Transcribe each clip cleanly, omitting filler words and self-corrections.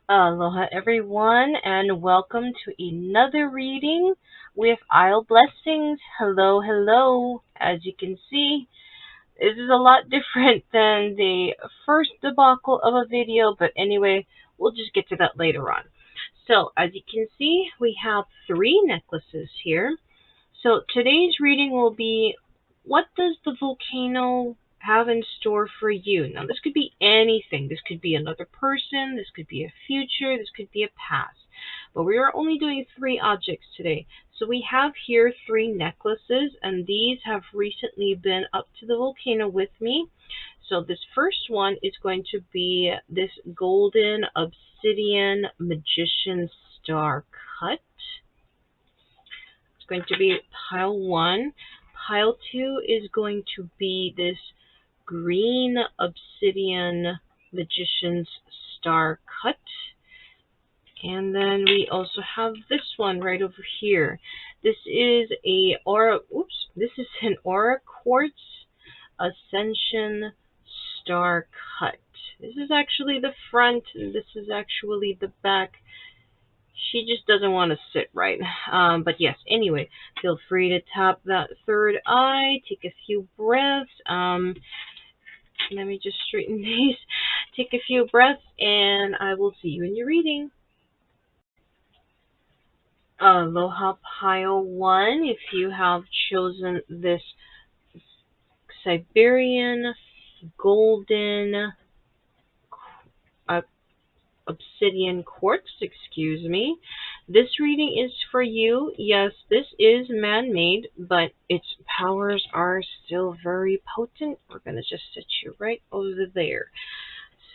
Aloha, everyone, and welcome to another reading with Isle Blessings. Hello, hello. As you can see, this is a lot different than the first debacle of a video, but anyway, we'll just get to that later on. So, as you can see, we have three necklaces here. So, today's reading will be, what does the volcano have in store for you? Now, this could be anything. This could be another person. This could be a future. This could be a past. But we are only doing three objects today. So we have here three necklaces, and these have recently been up to the volcano with me. So this first one is going to be this golden obsidian magician star cut. It's going to be pile 1. Pile 2 is going to be this green obsidian magician's star cut. And then we also have this one right over here. This is an aura quartz Ascension star cut. This is actually the front, and this is actually the back. She just doesn't want to sit right. But yes, anyway, feel free to tap that third eye, take a few breaths. Let me just straighten these. Take a few breaths, and I will see you in your reading. Aloha pile 1, if you have chosen this Siberian golden obsidian quartz, this reading is for you. Yes, this is man-made, but its powers are still very potent. We're going to just set you right over there.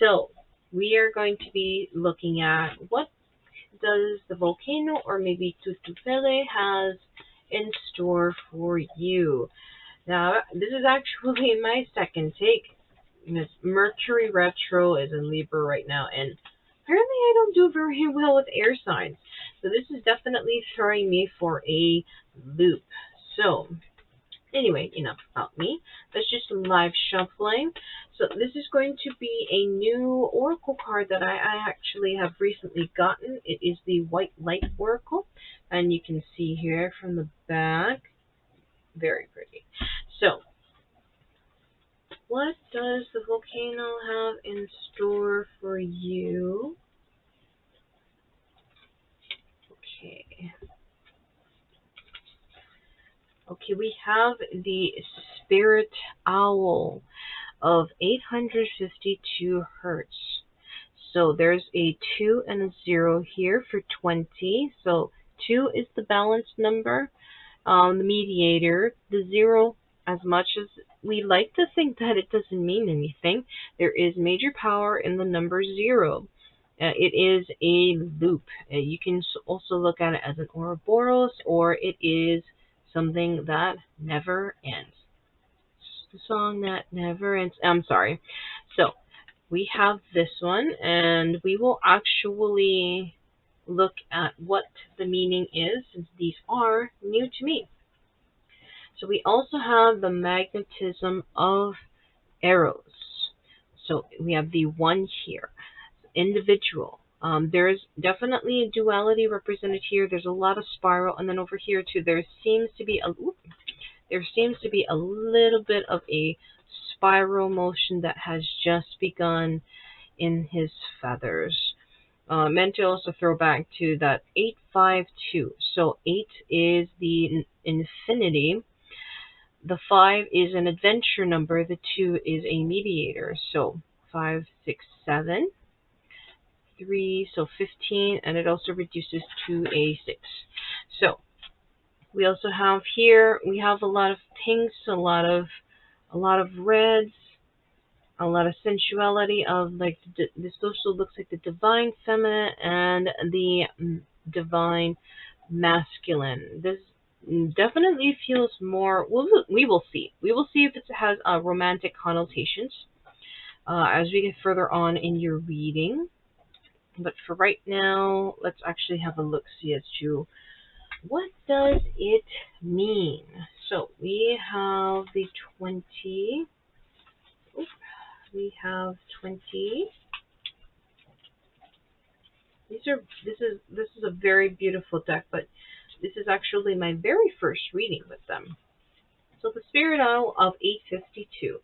So we are going to be looking at what does the volcano, or maybe Tūtū Pele, has in store for you. Now, this is actually my second take. Miss Mercury retro is in Libra right now, and apparently I don't do very well with air signs. So this is definitely throwing me for a loop. So anyway, enough about me. That's just live shuffling. So this is going to be a new oracle card that I actually have recently gotten. It is the White Light Oracle, and you can see here from the back. Very pretty. So, what does the volcano have in store for you? Okay, we have the Spirit Owl of 852 hertz. So there's a 2 and a 0 here for 20. So 2 is the balanced number, the mediator. The 0, as much as we like to think that it doesn't mean anything, there is major power in the number 0. It is a loop. You can also look at it as an Ouroboros, or it is something that never ends. The song that never ends. I'm sorry. So we have this one, and we will actually look at what the meaning is, since these are new to me. So we also have the magnetism of arrows. So we have the 1 here. Individual. There's definitely a duality represented here. There's a lot of spiral, and then over here too, there seems to be a little bit of a spiral motion that has just begun in his feathers. Meant to also throw back to that 852. So 8 is the infinity. The 5 is an adventure number. The 2 is a mediator. So 5, 6, 7. 3, so 15, and it also reduces to a 6. So we also have here, we have a lot of pinks, a lot of reds, a lot of sensuality of, like, this also looks like the divine feminine and the divine masculine. This definitely feels more, we will see. We will see if it has romantic connotations as we get further on in your reading. But for right now, let's actually have a look-see as to what does it mean. So we have the 20. We have 20. This is a very beautiful deck, but this is actually my very first reading with them. So the Spirit Owl of 852.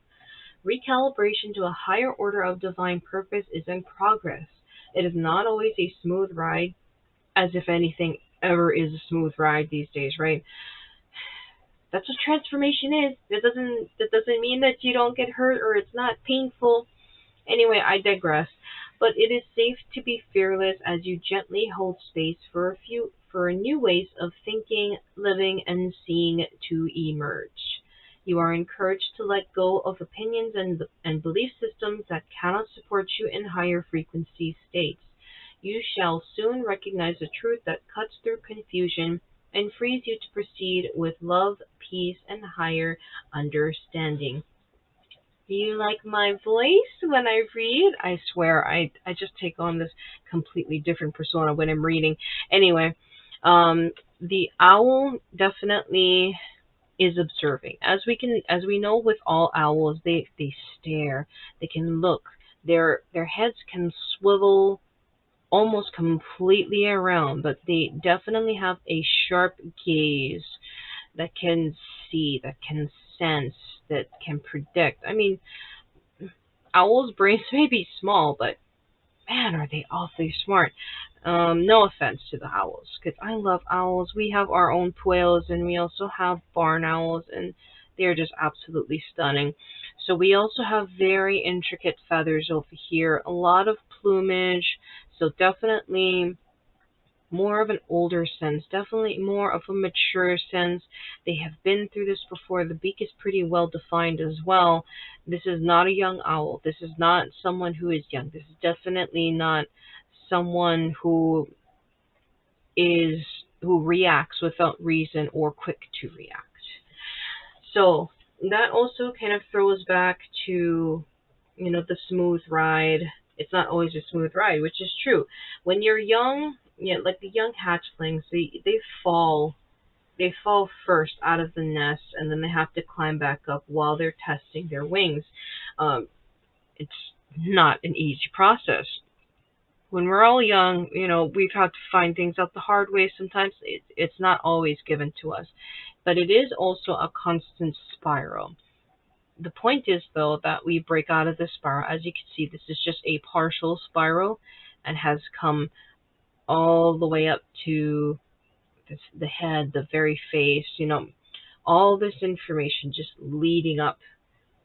Recalibration to a higher order of divine purpose is in progress. It is not always a smooth ride, as if anything ever is a smooth ride these days, right? That's what transformation is. That doesn't mean that you don't get hurt or it's not painful. Anyway, I digress. But it is safe to be fearless as you gently hold space for new ways of thinking, living, and seeing to emerge. You are encouraged to let go of opinions and belief systems that cannot support you in higher frequency states. You shall soon recognize the truth that cuts through confusion and frees you to proceed with love, peace, and higher understanding. Do you like my voice when I read? I swear, I just take on this completely different persona when I'm reading. Anyway, the owl definitely is observing. As we know with all owls, they stare, they can look, their heads can swivel almost completely around, but they definitely have a sharp gaze that can see, that can sense, that can predict. I mean, owls' brains may be small, but man, are they awfully smart. No offense to the owls, because I love owls. We have our own puellos, and we also have barn owls, and they're just absolutely stunning. So we also have very intricate feathers over here, a lot of plumage, so definitely more of an older sense, definitely more of a mature sense. They have been through this before. The beak is pretty well defined as well. This is not a young owl. This is not someone who is young. This is definitely not someone is who reacts without reason or quick to react. So that also kind of throws back to, the smooth ride. It's not always a smooth ride, which is true. When you're young, yeah, like the young hatchlings, they fall first out of the nest, and then they have to climb back up while they're testing their wings. It's not an easy process. When we're all young, we've had to find things out the hard way. Sometimes it's not always given to us, but it is also a constant spiral. The point is, though, that we break out of the spiral. As you can see, this is just a partial spiral and has come all the way up to the head, the very face, all this information just leading up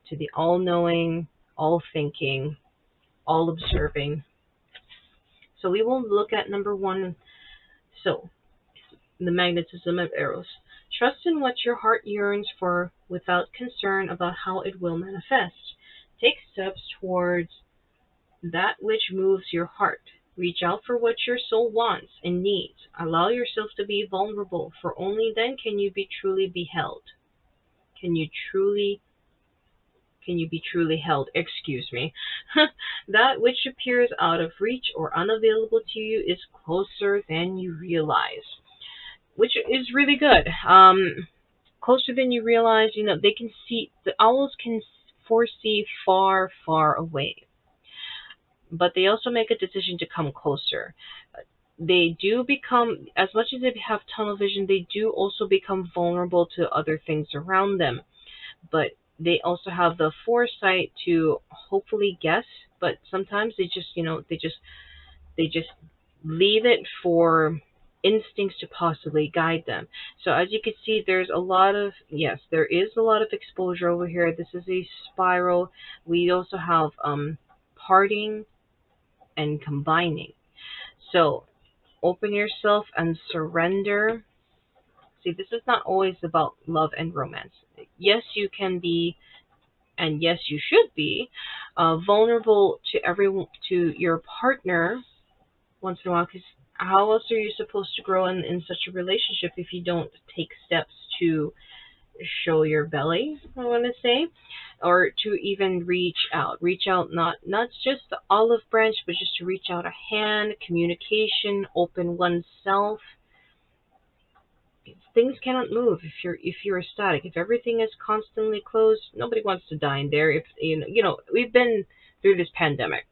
to the all-knowing, all-thinking, all-observing. So we will look at number one. So, the magnetism of Eros. Trust in what your heart yearns for without concern about how it will manifest. Take steps towards that which moves your heart. Reach out for what your soul wants and needs. Allow yourself to be vulnerable, for only then can you be truly beheld. Can you be truly held? Excuse me. That which appears out of reach or unavailable to you is closer than you realize, which is really good. Closer than you realize, they can see, the owls can foresee far, far away, but they also make a decision to come closer. They do become, as much as they have tunnel vision, they do also become vulnerable to other things around them. But they also have the foresight to hopefully guess, but sometimes they just, they just leave it for instincts to possibly guide them. So as you can see, there is a lot of exposure over here. This is a spiral. We also have parting and combining. So open yourself and surrender. See, this is not always about love and romance. Yes, you can be, and yes, you should be vulnerable to your partner once in a while, because how else are you supposed to grow in such a relationship if you don't take steps to show your belly, I want to say, or to even reach out. Reach out, not just the olive branch, but just to reach out a hand, communication, open oneself. Things cannot move if you're static. If everything is constantly closed, nobody wants to die in there. If we've been through this pandemic.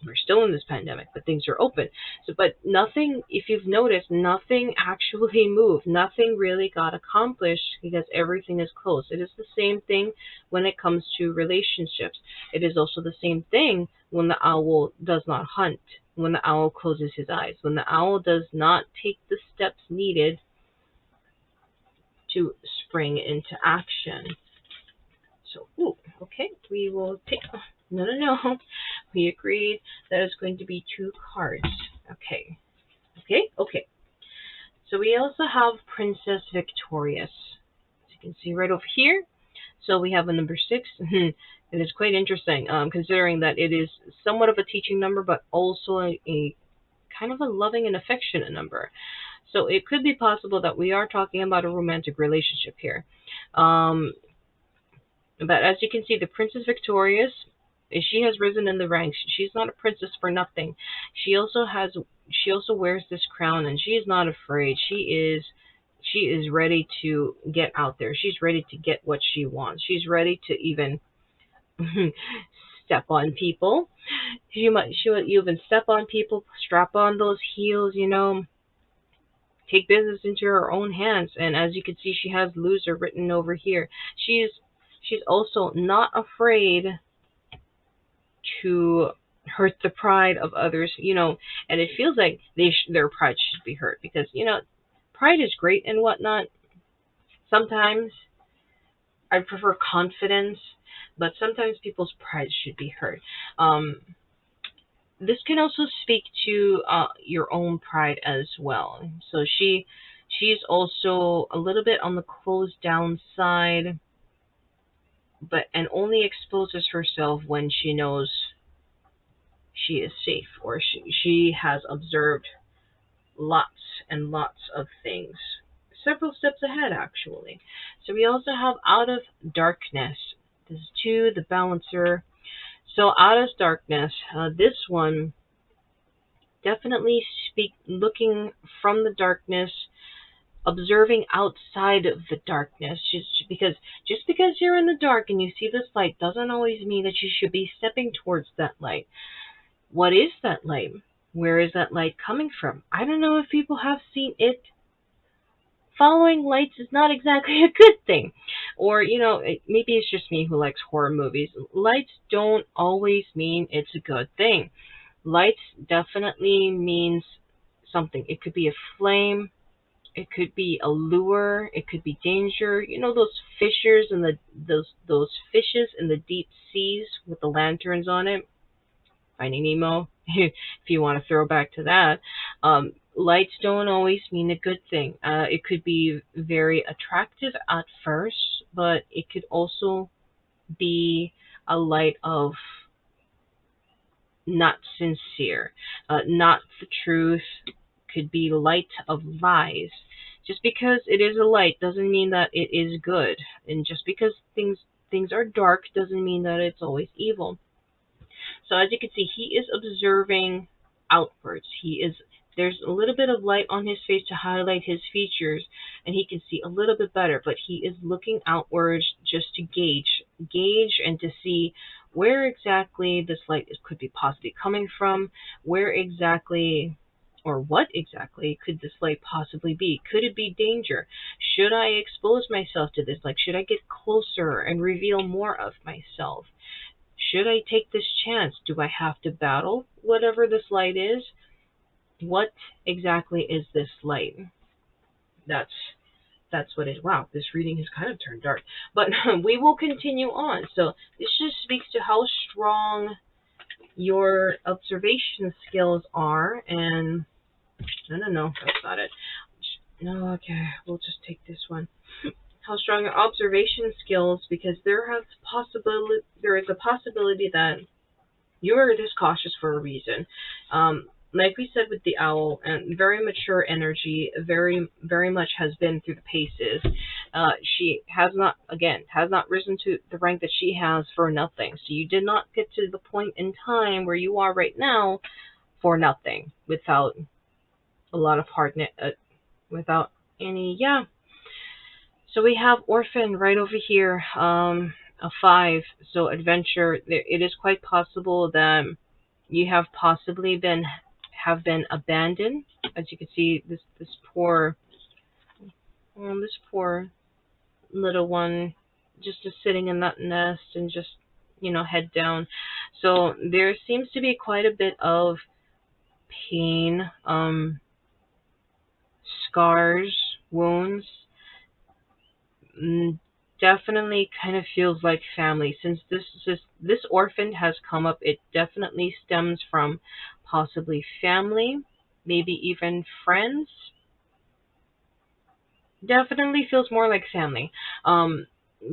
we're still in this pandemic, but things are open. So, but nothing, if you've noticed, nothing actually moved. Nothing really got accomplished because everything is closed. It is the same thing when it comes to relationships. It is also the same thing when the owl does not hunt, when the owl closes his eyes, when the owl does not take the steps needed to spring into action. So, ooh, okay, we will take, no, no, no. We agreed that it's going to be 2 cards. Okay, okay, okay. So we also have Princess Victorious. As you can see right over here. So we have a number 6. It is quite interesting, considering that it is somewhat of a teaching number, but also a kind of a loving and affectionate number. So it could be possible that we are talking about a romantic relationship here. But as you can see, the Princess Victorious, she has risen in the ranks. She's not a princess for nothing. She also wears this crown, and she is not afraid. She is ready to get out there. She's ready to get what she wants. She's ready to even step on people. She would even step on people, strap on those heels, take business into her own hands. And as you can see, she has loser written over here. She's also not afraid to hurt the pride of others, and it feels like their pride should be hurt because, pride is great and whatnot. Sometimes I prefer confidence, but sometimes people's pride should be hurt. This can also speak to your own pride as well. So she's also a little bit on the closed down side, and only exposes herself when she knows she is safe, or she has observed lots and lots of things, several steps ahead actually. So we also have Out of Darkness. This is 2, the Balancer. So Out of Darkness, this one definitely looking from the darkness, observing outside of the darkness. Just because you're in the dark and you see this light doesn't always mean that you should be stepping towards that light. What is that light? Where is that light coming from? I don't know if people have seen it. Following lights is not exactly a good thing. Or, maybe it's just me who likes horror movies. Lights don't always mean it's a good thing. Lights definitely means something. It could be a flame. It could be a lure. It could be danger. Those fishers and those fishes in the deep seas with the lanterns on it. Finding Nemo, if you want to throw back to that. Lights don't always mean a good thing. It could be very attractive at first, but it could also be a light of not sincere, not the truth. Could be light of lies. Just because it is a light doesn't mean that it is good, and just because things are dark doesn't mean that it's always evil. So as you can see, he is observing outwards. There's a little bit of light on his face to highlight his features, and he can see a little bit better, but he is looking outwards just to gauge and to see where exactly this light could be possibly coming from, where exactly or what exactly could this light possibly be? Could it be danger? Should I expose myself to this light? Should I get closer and reveal more of myself? Should I take this chance? Do I have to battle whatever this light is? What exactly is this light? That's what it is. Wow, this reading has kind of turned dark. But we will continue on. So this just speaks to how strong your observation skills are. And no, that's not it. No, okay, we'll just take this one. How strong your observation skills, because there is a possibility that you are this cautious for a reason. Like we said with the owl, and very mature energy, very, very much has been through the paces. She has not risen to the rank that she has for nothing. So you did not get to the point in time where you are right now for nothing, without a lot of hardness, without any, So we have Orphan right over here, a 5. So adventure. It is quite possible that You have possibly been abandoned. As you can see, this poor, oh, this poor little one just is sitting in that nest and just, head down. So there seems to be quite a bit of pain, scars, wounds. Mm, Definitely kind of feels like family. Since this orphan has come up, it definitely stems from possibly family, maybe even friends. Definitely feels more like family. Um,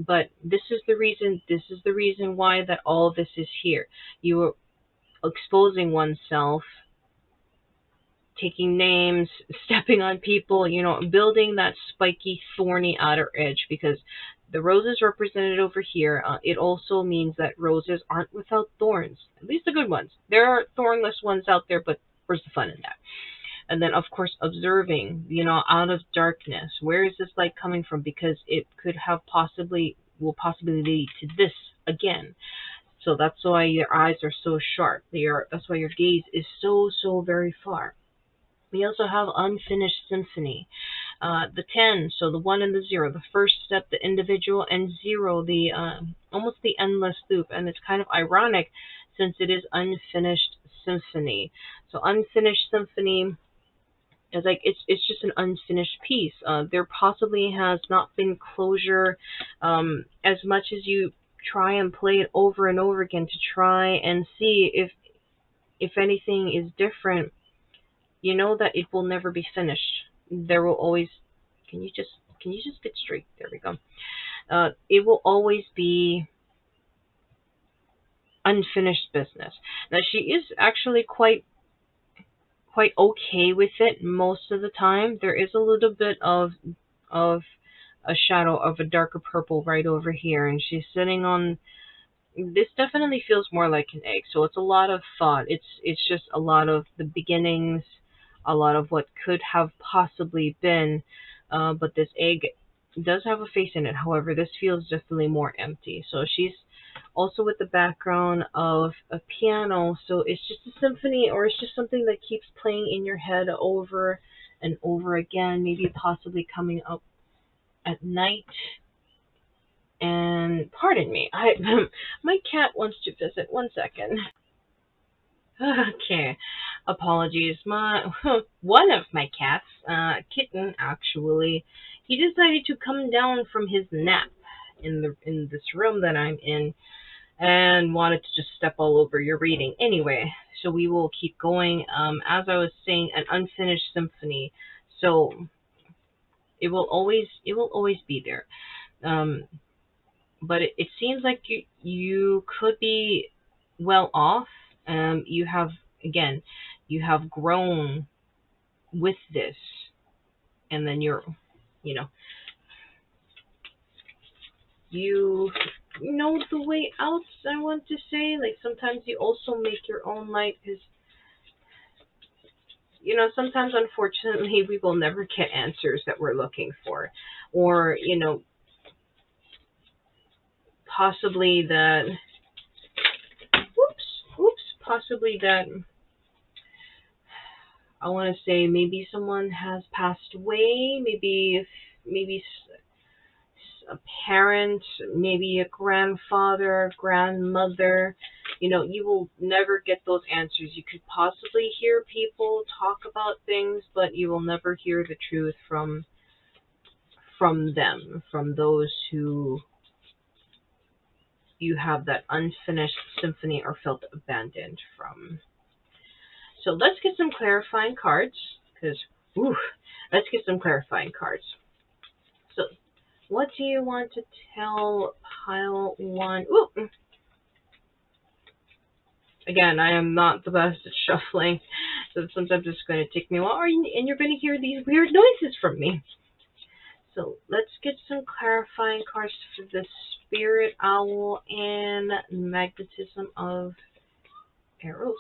but this is the reason. This is the reason why that all this is here. You are exposing oneself, taking names, stepping on people, building that spiky, thorny outer edge, because the roses represented over here, it also means that roses aren't without thorns, at least the good ones. There are thornless ones out there, but where's the fun in that? And then, of course, observing, out of darkness. Where is this light coming from? Because it could have will possibly lead to this again. So that's why your eyes are so sharp. That's why your gaze is so, so very far. We also have unfinished symphony. The 10, so the 1 and the 0. The first step, the individual, and 0, the almost the endless loop. And it's kind of ironic since it is unfinished symphony. So unfinished symphony is like it's just an unfinished piece. There possibly has not been closure. As much as you try and play it over and over again to try and see if anything is different, you know that it will never be finished. There will always, can you just get straight? There we go. It will always be unfinished business. Now she is actually quite okay with it most of the time. There is a little bit of a shadow of a darker purple right over here, and she's sitting on. This definitely feels more like an egg, so it's a lot of thought. It's just a lot of the beginnings, a lot of what could have possibly been, but this egg does have a face in it. However, this feels definitely more empty. So she's also with the background of a piano, so it's just a symphony, or it's just something that keeps playing in your head over and over again, maybe possibly coming up at night. And pardon me, my cat wants to visit. One second. Okay, apologies. One of my cats, kitten actually, he decided to come down from his nap in this room that I'm in, and wanted to just step all over your reading. Anyway, so we will keep going. As I was saying, an unfinished symphony. So it will always be there. But it seems like you could be well off. You have, again, you have grown with this, and then you know, you know the way out. I want to say, like, sometimes you also make your own light, because sometimes, unfortunately, we will never get answers that we're looking for, or possibly that. Possibly that. I want to say maybe someone has passed away, maybe a parent, maybe a grandfather, grandmother. You will never get those answers. You could possibly hear people talk about things, but you will never hear the truth from them, from those who you have that unfinished symphony or felt abandoned from. So let's get some clarifying cards, because, let's get some clarifying cards. So, what do you want to tell pile 1? Ooh. Again, I am not the best at shuffling, so sometimes it's going to take me a while, and you're going to hear these weird noises from me. So let's get some clarifying cards for the Spirit Owl and Magnetism of Eros.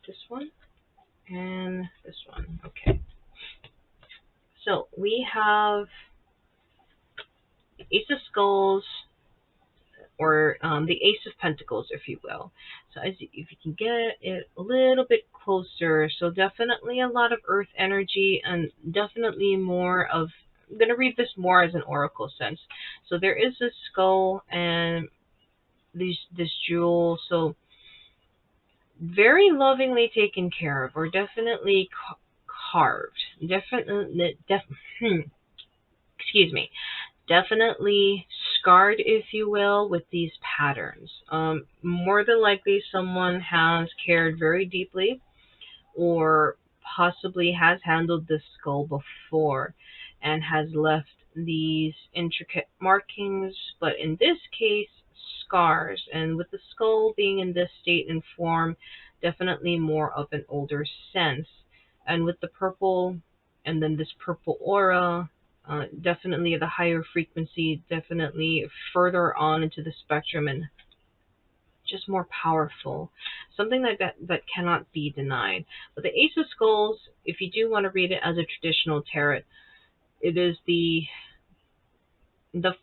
This one and this one. Okay. So we have Ace of Skulls, or the Ace of Pentacles, if you will. So if you can get it a little bit closer, so definitely a lot of earth energy, and definitely more of, I'm going to read this more as an oracle sense. So there is a skull and this jewel, so very lovingly taken care of, or definitely carved. Excuse me. Definitely scarred, if you will, with these patterns. More than likely, someone has cared very deeply, or possibly has handled this skull before and has left these intricate markings, but in this case, scars. And with the skull being in this state and form, definitely more of an older sense. And with the purple, and then this purple aura, definitely the higher frequency, definitely further on into the spectrum, and just more powerful. Something like that cannot be denied. But the Ace of Skulls, if you do want to read it as a traditional tarot, it is the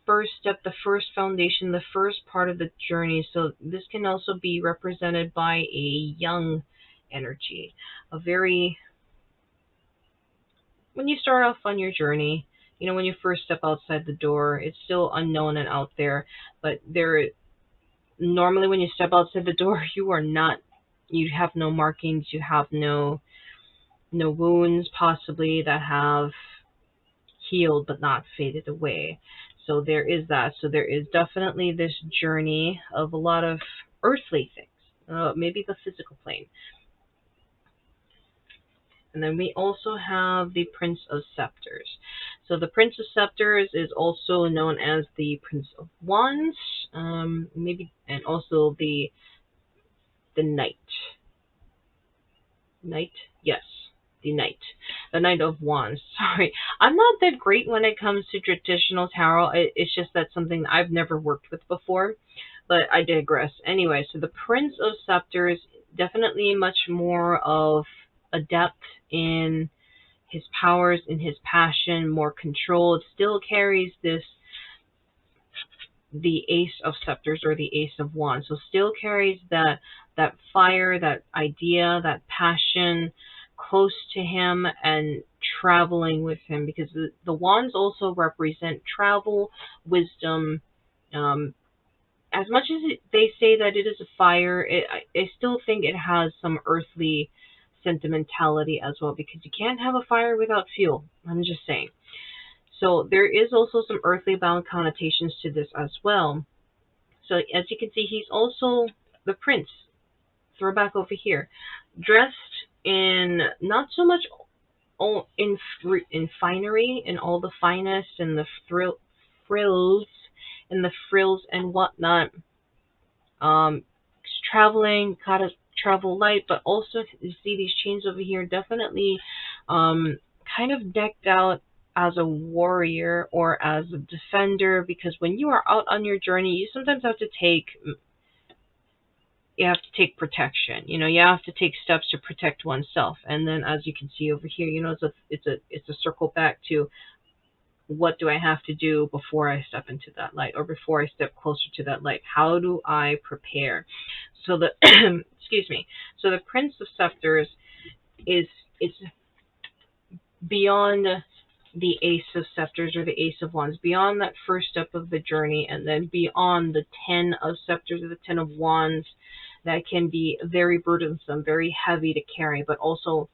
first step, the first foundation, the first part of the journey. So this can also be represented by a young energy, a very, when you start off on your journey, you know, when you first step outside the door, it's still unknown and out there, but normally when you step outside the door, you have no markings, you have no wounds possibly that have healed but not faded away. So there is that. So there is definitely this journey of a lot of earthly things, maybe the physical plane. And then we also have the Prince of Scepters. So the Prince of Scepters is also known as the Prince of Wands, maybe, and also the Knight. Knight? Yes, the Knight. The Knight of Wands. Sorry, I'm not that great when it comes to traditional tarot. It's just that something I've never worked with before, but I digress. Anyway, so the Prince of Scepters, definitely much more of a depth in his powers, in his passion, more control. It still carries the Ace of Scepters or the Ace of Wands. So still carries that fire, that idea, that passion close to him and traveling with him, because the wands also represent travel, wisdom. As much as they say that it is a fire, I still think it has some earthly sentimentality as well, because you can't have a fire without fuel. I'm just saying. So there is also some earthly bound connotations to this as well. So as you can see, he's also the prince. Throw back over here, dressed in not so much in finery, in all the finest, and the frills and whatnot. Traveling, gotta travel light, but also you see these chains over here, definitely kind of decked out as a warrior or as a defender, because when you are out on your journey, you sometimes have to take protection. You know, you have to take steps to protect oneself. And then, as you can see over here, you know, it's a circle back to, what do I have to do before I step into that light, or before I step closer to that light? How do I prepare? So the excuse me. So the Prince of Scepters is beyond the Ace of Scepters or the Ace of Wands, beyond that first step of the journey, and then beyond the 10 of Scepters or the 10 of Wands, that can be very burdensome, very heavy to carry. But also,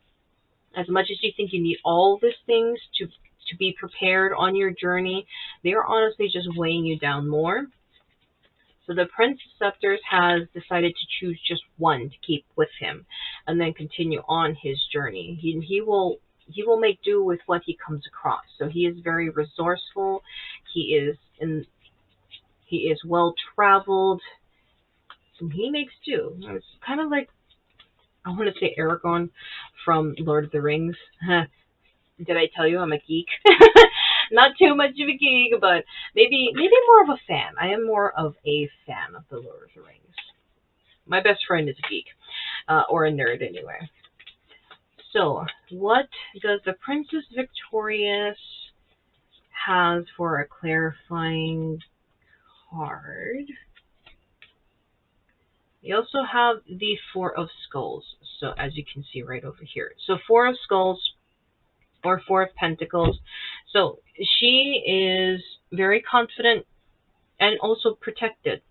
as much as you think you need all these things to be prepared on your journey, they're honestly just weighing you down more. So the Prince of Scepters has decided to choose just one to keep with him and then continue on his journey. He will make do with what he comes across. So he is very resourceful. He is well traveled. So he makes do. It's kind of like, I want to say Aragorn from Lord of the Rings. Did I tell you I'm a geek? Not too much of a geek, but maybe more of a fan. I am more of a fan of the Lord of the Rings. My best friend is a geek, or a nerd anyway. So, what does the Princess Victorious has for a clarifying card? We also have the Four of Skulls. So as you can see right over here. So Four of Skulls or Four of Pentacles. So she is very confident and also protected.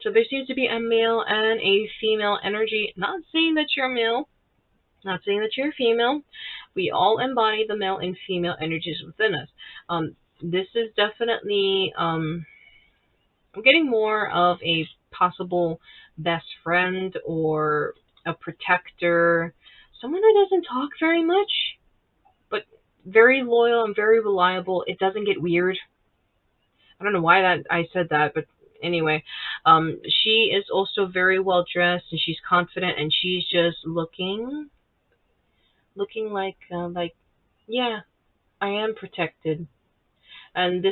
So there seems to be a male and a female energy. Not saying that you're male, not saying that you're female. We all embody the male and female energies within us. This is definitely, I'm getting more of a possible best friend or a protector, someone who doesn't talk very much, but very loyal and very reliable. It doesn't get weird. I don't know why that I said that, but anyway, she is also very well dressed and she's confident and she's just looking like, yeah, I am protected, and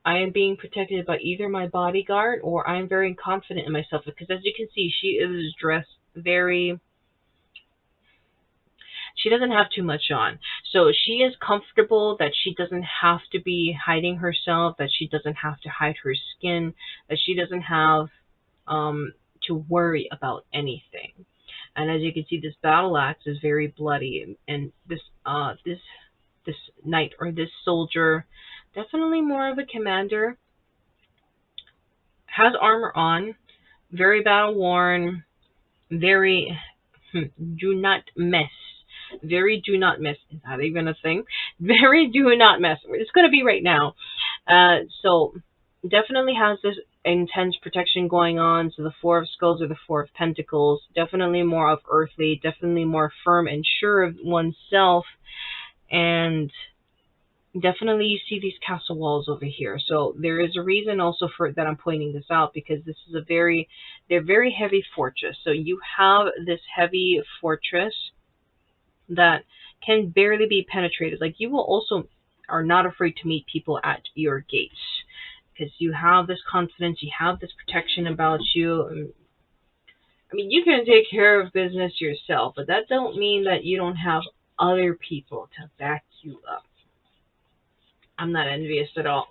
I am being protected by either my bodyguard or I am very confident in myself because as you can see, she is dressed very. She doesn't have too much on. So she is comfortable that she doesn't have to be hiding herself, that she doesn't have to hide her skin, that she doesn't have to worry about anything. And as you can see, this battle axe is very bloody, and this knight or this soldier, definitely more of a commander, has armor on, very battle worn, very do not mess. Very do not mess. Is that even a thing? Very do not mess. It's going to be right now. So definitely has this intense protection going on. So the Four of Skulls or the Four of Pentacles, definitely more of earthly, definitely more firm and sure of oneself. And definitely you see these castle walls over here. So there is a reason also for that I'm pointing this out, because this is they're very heavy fortress. So you have this heavy fortress that can barely be penetrated. Like you will also are not afraid to meet people at your gates because you have this confidence, you have this protection about you. I mean, you can take care of business yourself, but that don't mean that you don't have other people to back you up. I'm not envious at all.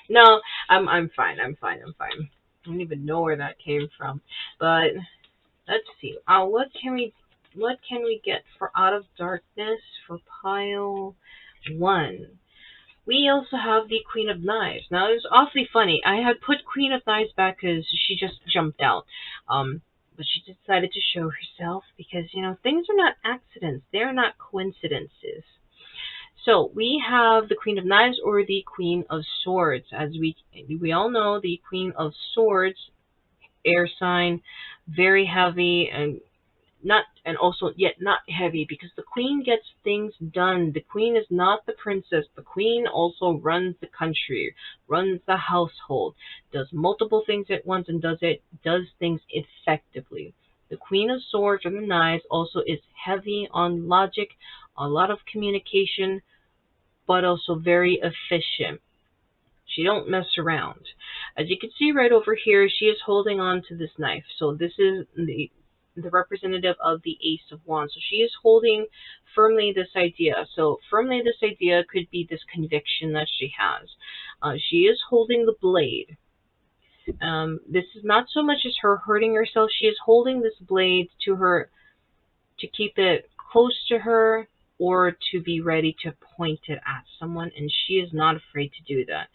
No, I'm fine. I'm fine. I don't even know where that came from. But let's see. What can we get for Out of Darkness for pile 1? We also have the Queen of Knives. Now, it was awfully funny. I had put Queen of Knives back because she just jumped out. But she decided to show herself because, things are not accidents. They're not coincidences. So, we have the Queen of Knives or the Queen of Swords. As we all know, the Queen of Swords, air sign, very heavy and also yet not heavy, because the queen gets things done. The queen is not the princess. The queen also runs the country, runs the household, does multiple things at once, and does things effectively. The Queen of Swords or the Knives also is heavy on logic, a lot of communication, but also very efficient. She don't mess around. As you can see right over here, she is holding on to this knife. So this is the representative of the Ace of Wands. So she is holding firmly this idea. So firmly this idea could be this conviction that she has. She is holding the blade. This is not so much as her hurting herself. She is holding this blade to her to keep it close to her or to be ready to point it at someone, and she is not afraid to do that.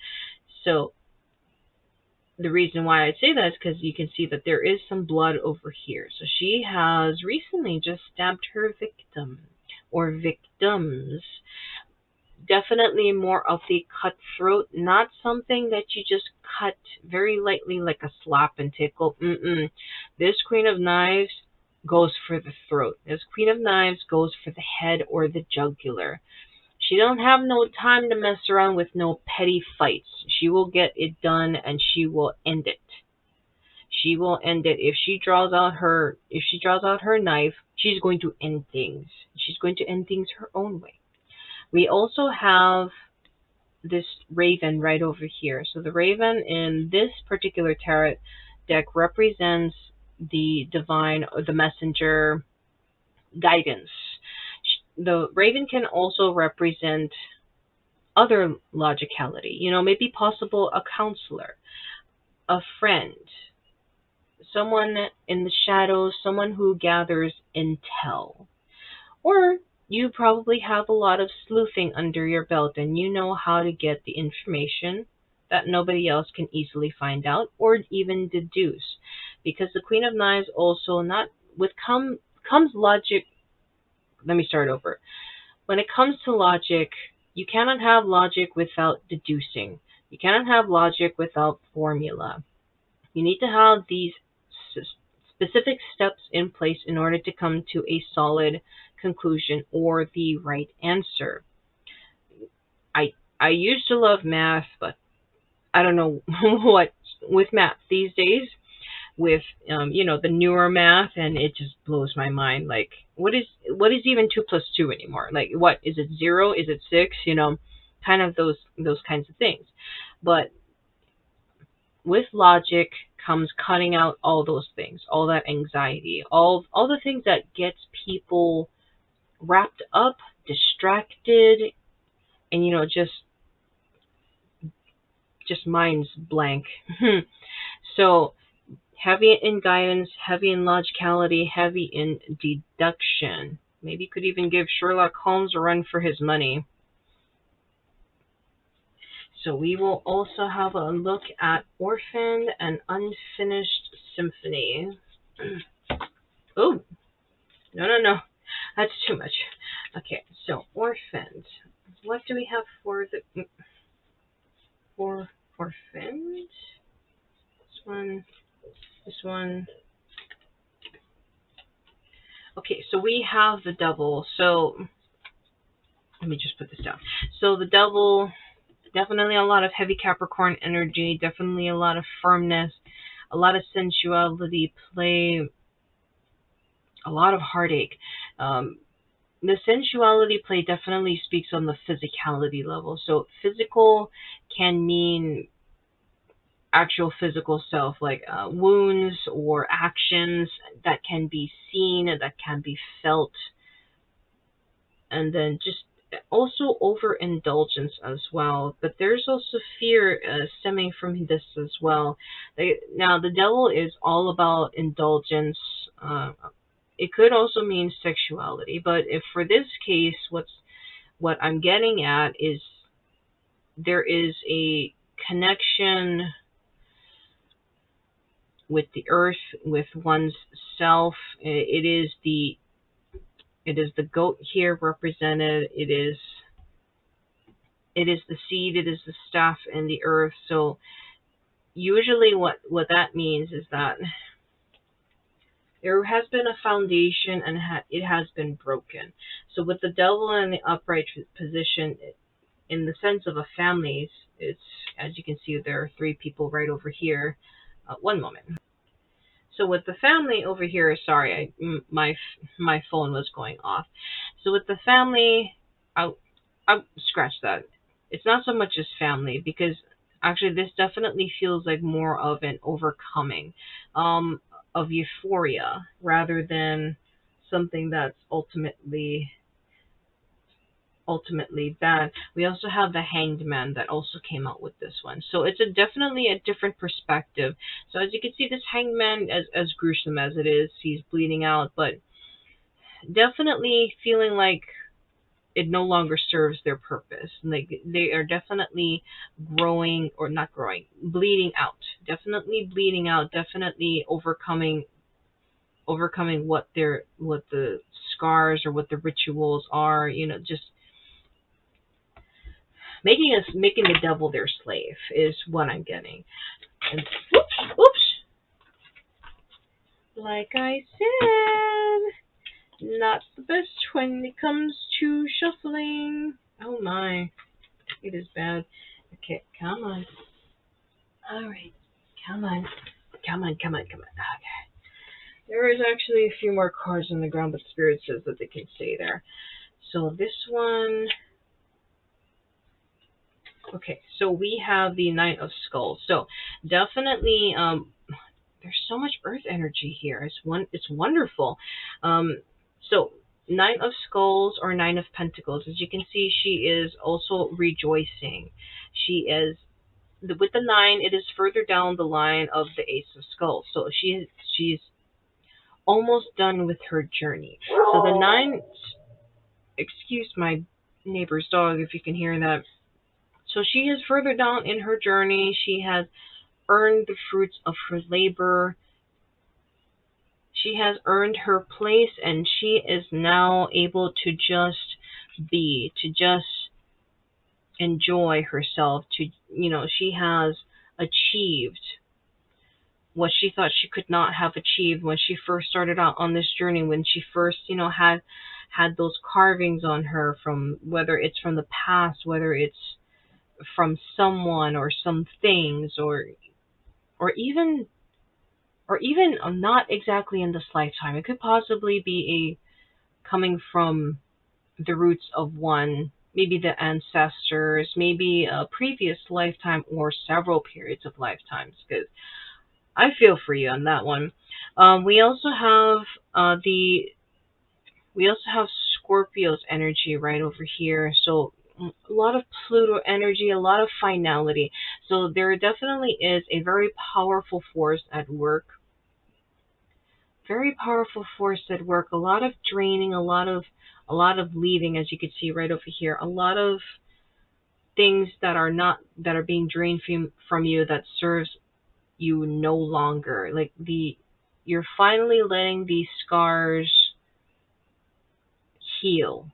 So the reason why I say that is because you can see that there is some blood over here. So she has recently just stabbed her victim or victims. Definitely more of the cutthroat, not something that you just cut very lightly like a slap and tickle. This Queen of Knives goes for the throat. This Queen of Knives goes for the head or the jugular. She don't have no time to mess around with no petty fights. She will get it done and she will end it. She will end it. If she draws out her knife, she's going to end things. She's going to end things her own way. We also have this raven right over here. So the raven in this particular tarot deck represents the divine or the messenger guidance. The raven can also represent other logicality, maybe possible a counselor, a friend, someone in the shadows, someone who gathers intel. Or you probably have a lot of sleuthing under your belt and you know how to get the information that nobody else can easily find out or even deduce. Because the Queen of Knives also not with comes logic. Let me start over. When it comes to logic, you cannot have logic without deducing. You cannot have logic without formula. You need to have these specific steps in place in order to come to a solid conclusion or the right answer. I used to love math, but I don't know what with math these days with the newer math, and it just blows my mind. Like what is even 2 plus 2 anymore? Like what is it, 0? Is it 6? Kind of those kinds of things. But with logic comes cutting out all those things, all that anxiety, all the things that gets people wrapped up, distracted, and just minds blank. So heavy in guidance, heavy in logicality, heavy in deduction. Maybe could even give Sherlock Holmes a run for his money. So we will also have a look at Orphaned and Unfinished Symphony. Oh, no. That's too much. Okay, so Orphaned. What do we have for Orphaned? This one. Okay, so we have the Devil. So let me just put this down. So the Devil, definitely a lot of heavy Capricorn energy, definitely a lot of firmness, a lot of sensuality play, a lot of heartache. The sensuality play definitely speaks on the physicality level. So physical can mean actual physical self, like wounds or actions that can be seen, that can be felt, and then just also overindulgence as well. But there's also fear stemming from this as well. Now, the Devil is all about indulgence. It could also mean sexuality, but if for this case, what I'm getting at is there is a connection with the earth, with one's self. It is the goat here represented. It is the seed. It is the staff and the earth. So usually, what that means is that there has been a foundation and it has been broken. So with the Devil in the upright position, in the sense of a family, it's as you can see, there are 3 people right over here. One moment. So with the family over here, sorry, my phone was going off. So with the family, I'll scratch that. It's not so much as family, because actually this definitely feels like more of an overcoming of euphoria rather than something that's ultimately bad. We also have the Hanged Man that also came out with this one. So it's definitely a different perspective. So as you can see, this Hanged Man, as gruesome as it is, he's bleeding out, but definitely feeling like it no longer serves their purpose. Like they are definitely growing, or not growing, bleeding out. Definitely bleeding out, definitely overcoming what the scars or what the rituals are, just making the Devil their slave is what I'm getting. And oops. Like I said, not the best when it comes to shuffling. Oh my, it is bad. Okay, come on. All right, come on. Okay. There is actually a few more cards on the ground, but Spirit says that they can stay there. So this one. Okay, so we have the Knight of Skulls. So definitely, there's so much earth energy here. It's wonderful. So Knight of Skulls or Nine of Pentacles. As you can see, she is also rejoicing. She is with the 9, it is further down the line of the Ace of Skulls. So she's almost done with her journey. So the 9, excuse my neighbor's dog if you can hear that. So she is further down in her journey. She has earned the fruits of her labor. She has earned her place, and she is now able to just be, to just enjoy herself. To, she has achieved what she thought she could not have achieved when she first started out on this journey, when she first, had those carvings on her, from whether it's from the past, whether it's from someone or some things, or even not exactly in this lifetime. It could possibly be a coming from the roots of one, maybe the ancestors, maybe a previous lifetime or several periods of lifetimes, because I feel for you on that one. We also have Scorpio's energy right over here. So a lot of Pluto energy, a lot of finality. So there definitely is a very powerful force at work. Very powerful force at work. A lot of draining, a lot of leaving, as you can see right over here. A lot of things that are being drained from you that serves you no longer. Like you're finally letting these scars heal.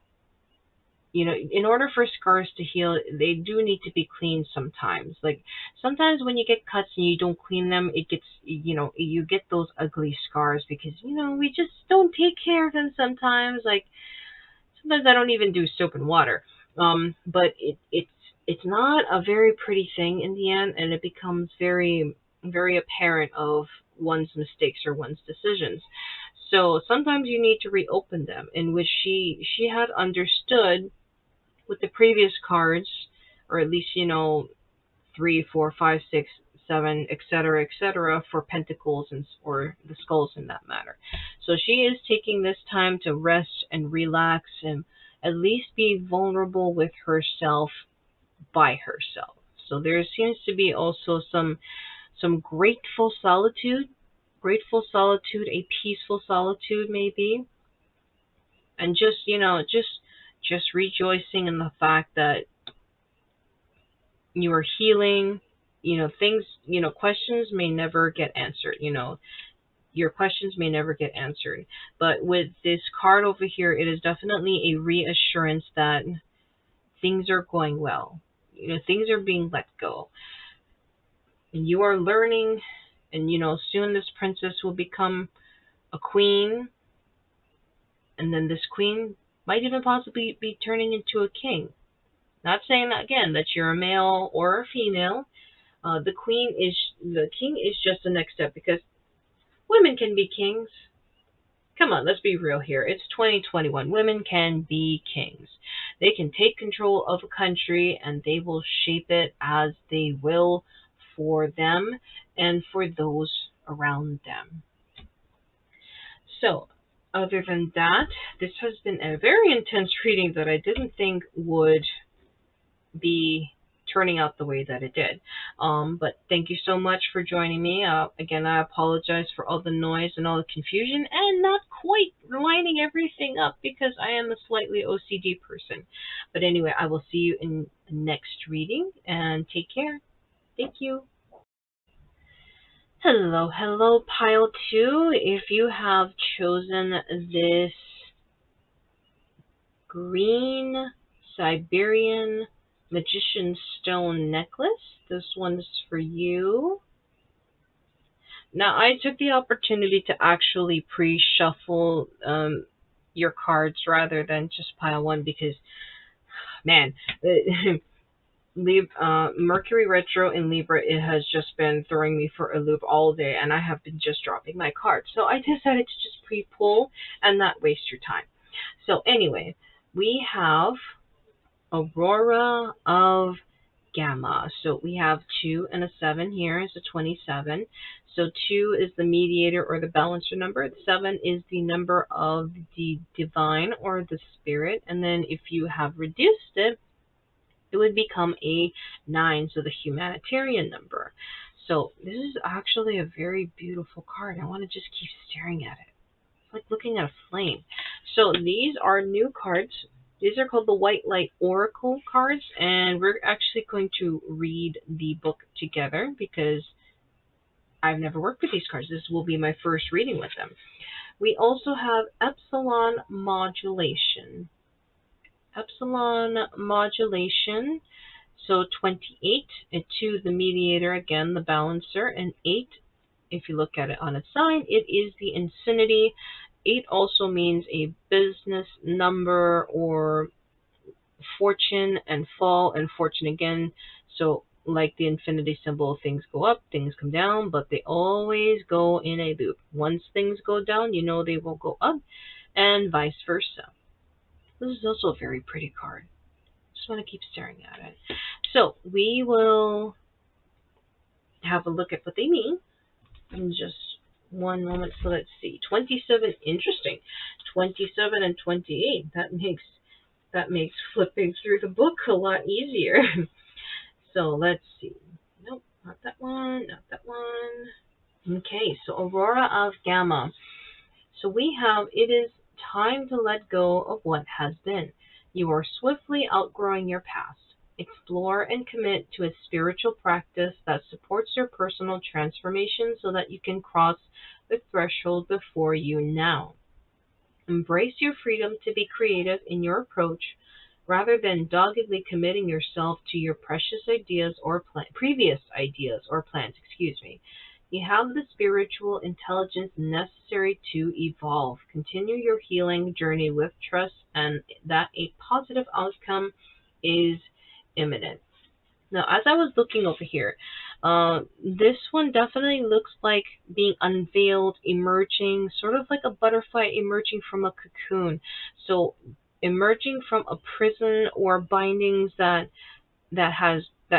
In order for scars to heal, they do need to be cleaned sometimes. Like sometimes when you get cuts and you don't clean them, it gets, you get those ugly scars because, we just don't take care of them sometimes. Like sometimes I don't even do soap and water. But it's not a very pretty thing in the end, and it becomes very, very apparent of one's mistakes or one's decisions. So sometimes you need to reopen them, in which she had understood with the previous cards, or at least 3, 4, 5, 6, 7, etc., for pentacles and or the skulls in that matter. So she is taking this time to rest and relax and at least be vulnerable with herself by herself. So there seems to be also some grateful solitude, a peaceful solitude maybe, and just rejoicing in the fact that you are healing. Things, questions may never get answered. Your questions may never get answered. But with this card over here, it is definitely a reassurance that things are going well. Things are being let go. And you are learning, and soon this princess will become a queen, and then this queen might even possibly be turning into a king. Not saying again that you're a male or a female. The king is just the next step, because women can be kings. Come on, let's be real here. It's 2021. Women can be kings. They can take control of a country and they will shape it as they will for them and for those around them. So, other than that, this has been a very intense reading that I didn't think would be turning out the way that it did. But thank you so much for joining me. Again, I apologize for all the noise and all the confusion and not quite lining everything up because I am a slightly OCD person. But anyway, I will see you in the next reading, and take care. Thank you. Hello, pile 2. If you have chosen this green Siberian Magician Stone necklace, this one's for you. Now, I took the opportunity to actually pre-shuffle your cards rather than just pile one because, man, Mercury retro in Libra, it has just been throwing me for a loop all day, and I have been just dropping my cards. So I decided to just pre-pull and not waste your time. So anyway, we have Aurora of Gamma. So we have 2 and a 7 here. It's a 27. So 2 is the mediator or the balancer number. 7 is the number of the divine or the spirit. And then if you have reduced it, it would become a 9, so the humanitarian number. So this is actually a very beautiful card. I want to just keep staring at it. It's like looking at a flame. So these are new cards. These are called the White Light Oracle cards, and we're actually going to read the book together because I've never worked with these cards. This will be my first reading with them. We also have Epsilon Modulation. Epsilon Modulation. So 28, and 2, the mediator, again, the balancer, and 8, if you look at it on its side, it is the infinity. 8 also means a business number or fortune and fall and fortune again. So like the infinity symbol, things go up, things come down, but they always go in a loop. Once things go down, you know they will go up, and vice versa. This is also a very pretty card. Just want to keep staring at it. So we will have a look at what they mean in just one moment. So let's see. 27, interesting. 27 and 28. That makes flipping through the book a lot easier. So let's see. Nope, not that one, not that one. Okay, so Aurora of Gamma. So we have, it is time to let go of what has been. You are swiftly outgrowing your past. Explore and commit to a spiritual practice that supports your personal transformation so that you can cross the threshold before you now. Embrace your freedom to be creative in your approach rather than doggedly committing yourself to your previous ideas or plans. You have the spiritual intelligence necessary to evolve. Continue your healing journey with trust and that a positive outcome is imminent. Now, as I was looking over here, this one definitely looks like being unveiled, emerging, sort of like a butterfly emerging from a cocoon. So, emerging from a prison or bindings that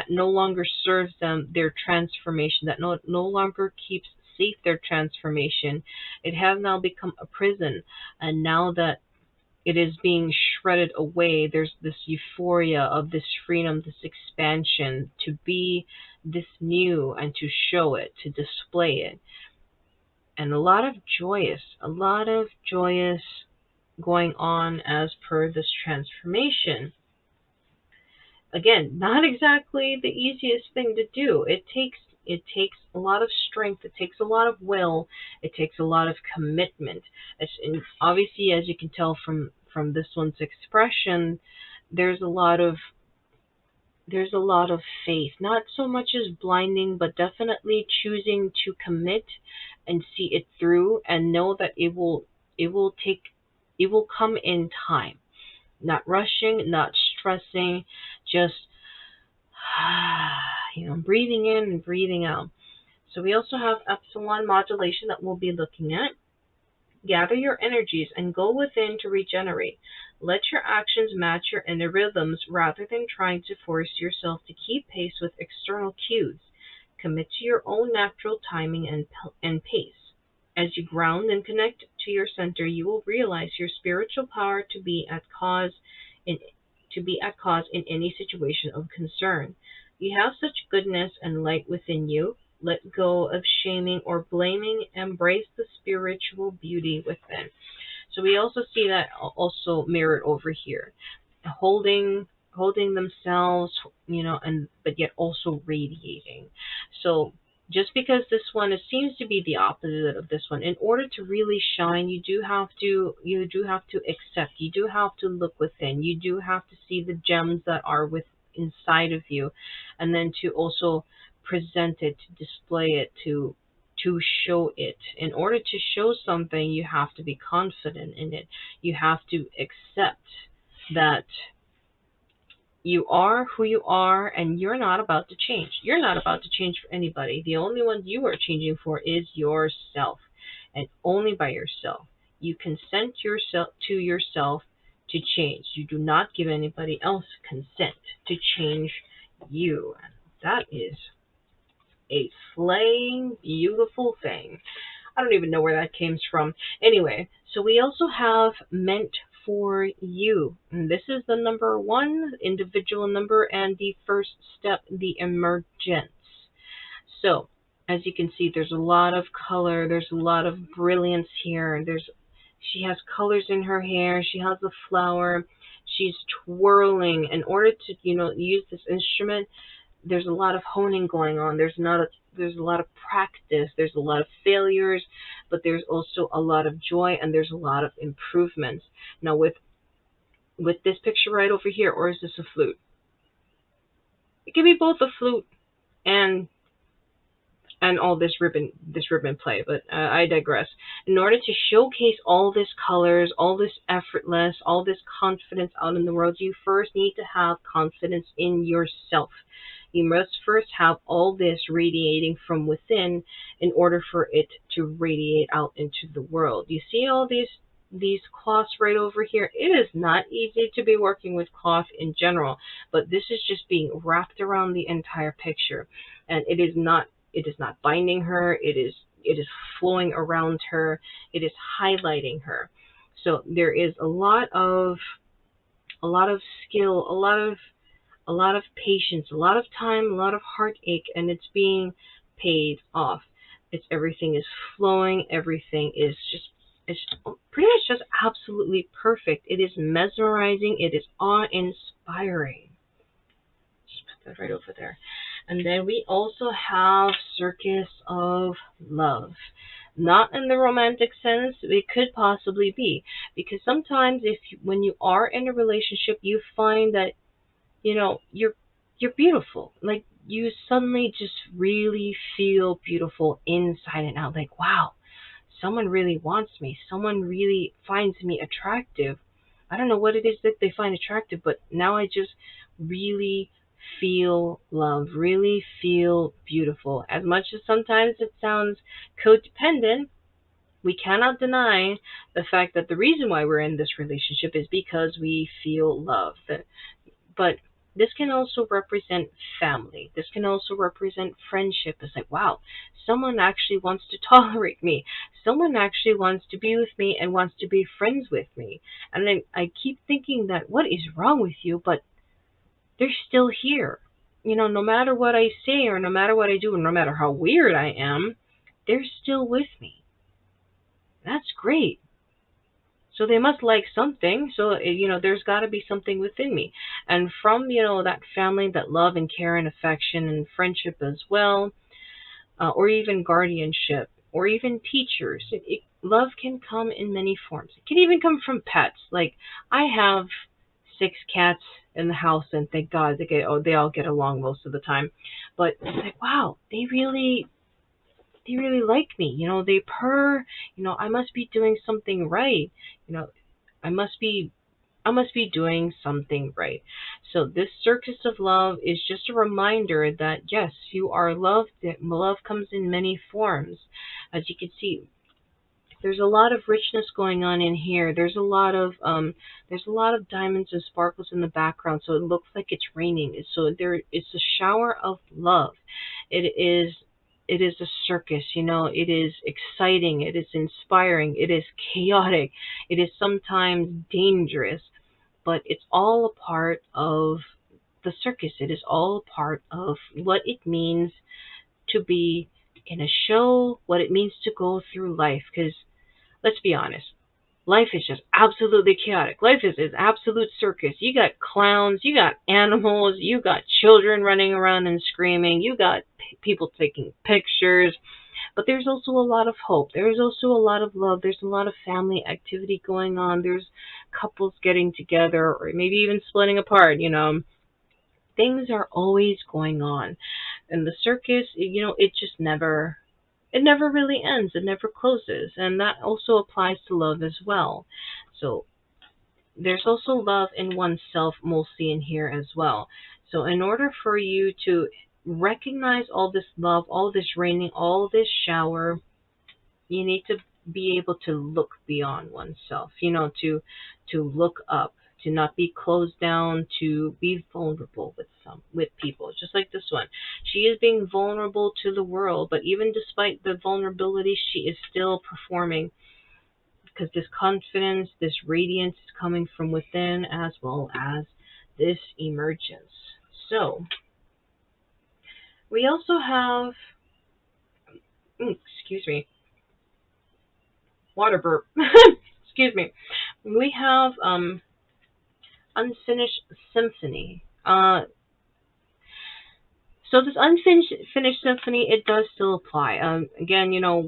no longer serves them their transformation, that no longer keeps safe their transformation. It has now become a prison, and now that it is being shredded away, there's this euphoria of this freedom, this expansion to be this new and to show it, to display it. And a lot of joyous going on as per this transformation. Again, not exactly the easiest thing to do. It takes a lot of strength. It takes a lot of will. It takes a lot of commitment. And obviously, as you can tell from this one's expression, there's a lot of faith. Not so much as blinding, but definitely choosing to commit and see it through and know that it will come in time. Not rushing, not stressing, just breathing in and breathing out. So we also have Epsilon Modulation that we'll be looking at. Gather your energies and go within to regenerate. Let your actions match your inner rhythms rather than trying to force yourself to keep pace with external cues. Commit to your own natural timing and pace. As you ground and connect to your center, you will realize your spiritual power to be at cause in any situation of concern. You have such goodness and light within you. Let go of shaming or blaming. Embrace the spiritual beauty within. So we also see that also mirrored over here, holding themselves, but yet also radiating. So just because this one seems to be the opposite of this one, in order to really shine, you do have to accept. You do have to look within. You do have to see the gems that are inside of you, and then to also present it, to display it, to show it. In order to show something, you have to be confident in it. You have to accept that you are who you are, and you're not about to change. You're not about to change for anybody. The only one you are changing for is yourself, and only by yourself. You consent to yourself to change. You do not give anybody else consent to change you. And that is a slaying, beautiful thing. I don't even know where that came from. Anyway, so we also have Meant for you. And this is the number one individual number and the first step, the emergence. So, as you can see, there's a lot of color, there's a lot of brilliance here. She has colors in her hair, she has a flower, she's twirling. In order to, use this instrument, there's a lot of honing going on. There's a lot of practice, there's a lot of failures, but there's also a lot of joy and there's a lot of improvements. Now with this picture right over here, or is this a flute? It can be both a flute and all this ribbon play, but I digress. In order to showcase all this colors, all this effortless, all this confidence out in the world, you first need to have confidence in yourself. You must first have all this radiating from within in order for it to radiate out into the world. You see all these cloths right over here? It is not easy to be working with cloth in general, but this is just being wrapped around the entire picture, and it is not binding her. It is flowing around her. It is highlighting her. So there is a lot of skill, a lot of patience, a lot of time, a lot of heartache, and it's being paid off. Everything is flowing. Everything is it's pretty much just absolutely perfect. It is mesmerizing. It is awe-inspiring. Just put that right over there. And then we also have Circus of Love. Not in the romantic sense, it could possibly be. Because sometimes when you are in a relationship, you find that, you're beautiful. Like, you suddenly just really feel beautiful inside and out. Like, wow, someone really wants me. Someone really finds me attractive. I don't know what it is that they find attractive, but now I just really feel love, really feel beautiful. As much as sometimes it sounds codependent, we cannot deny the fact that the reason why we're in this relationship is because we feel love. But this can also represent family. This can also represent friendship. It's like, wow, someone actually wants to tolerate me. Someone actually wants to be with me and wants to be friends with me. And then I keep thinking that, what is wrong with you? But they're still here. No matter what I say or no matter what I do, and no matter how weird I am, they're still with me. That's great. So they must like something. So, there's got to be something within me. And from, that family, that love and care and affection and friendship as well, or even guardianship, or even teachers, love can come in many forms. It can even come from pets. Like, I have 6 cats in the house, and thank God they all get along most of the time. But it's like, wow, they really like me. They purr. I must be doing something right. I must be doing something right. So this Circus of Love is just a reminder that yes, you are loved. That love comes in many forms. As you can see, there's a lot of richness going on in here. There's a lot of diamonds and sparkles in the background, so it looks like it's raining. So it's a shower of love. It is a circus, it is exciting, it is inspiring, it is chaotic, it is sometimes dangerous, but it's all a part of the circus. It is all a part of what it means to be in a show, what it means to go through life, because let's be honest, life is just absolutely chaotic. Life is absolute circus. You got clowns, you got animals, you got children running around and screaming, you got people taking pictures, but there's also a lot of hope. There's also a lot of love. There's a lot of family activity going on. There's couples getting together or maybe even splitting apart, Things are always going on. And the circus, it just never really ends. It never closes. And that also applies to love as well. So there's also love in oneself mostly in here as well. So in order for you to recognize all this love, all this raining, all this shower, you need to be able to look beyond oneself, to look up, to not be closed down, to be vulnerable with people, just like this one. She is being vulnerable to the world, but even despite the vulnerability, she is still performing because this confidence, this radiance is coming from within as well as this emergence. So we also have, excuse me, water burp. Excuse me. We have unfinished symphony. So this unfinished symphony, it does still apply. Again, you know,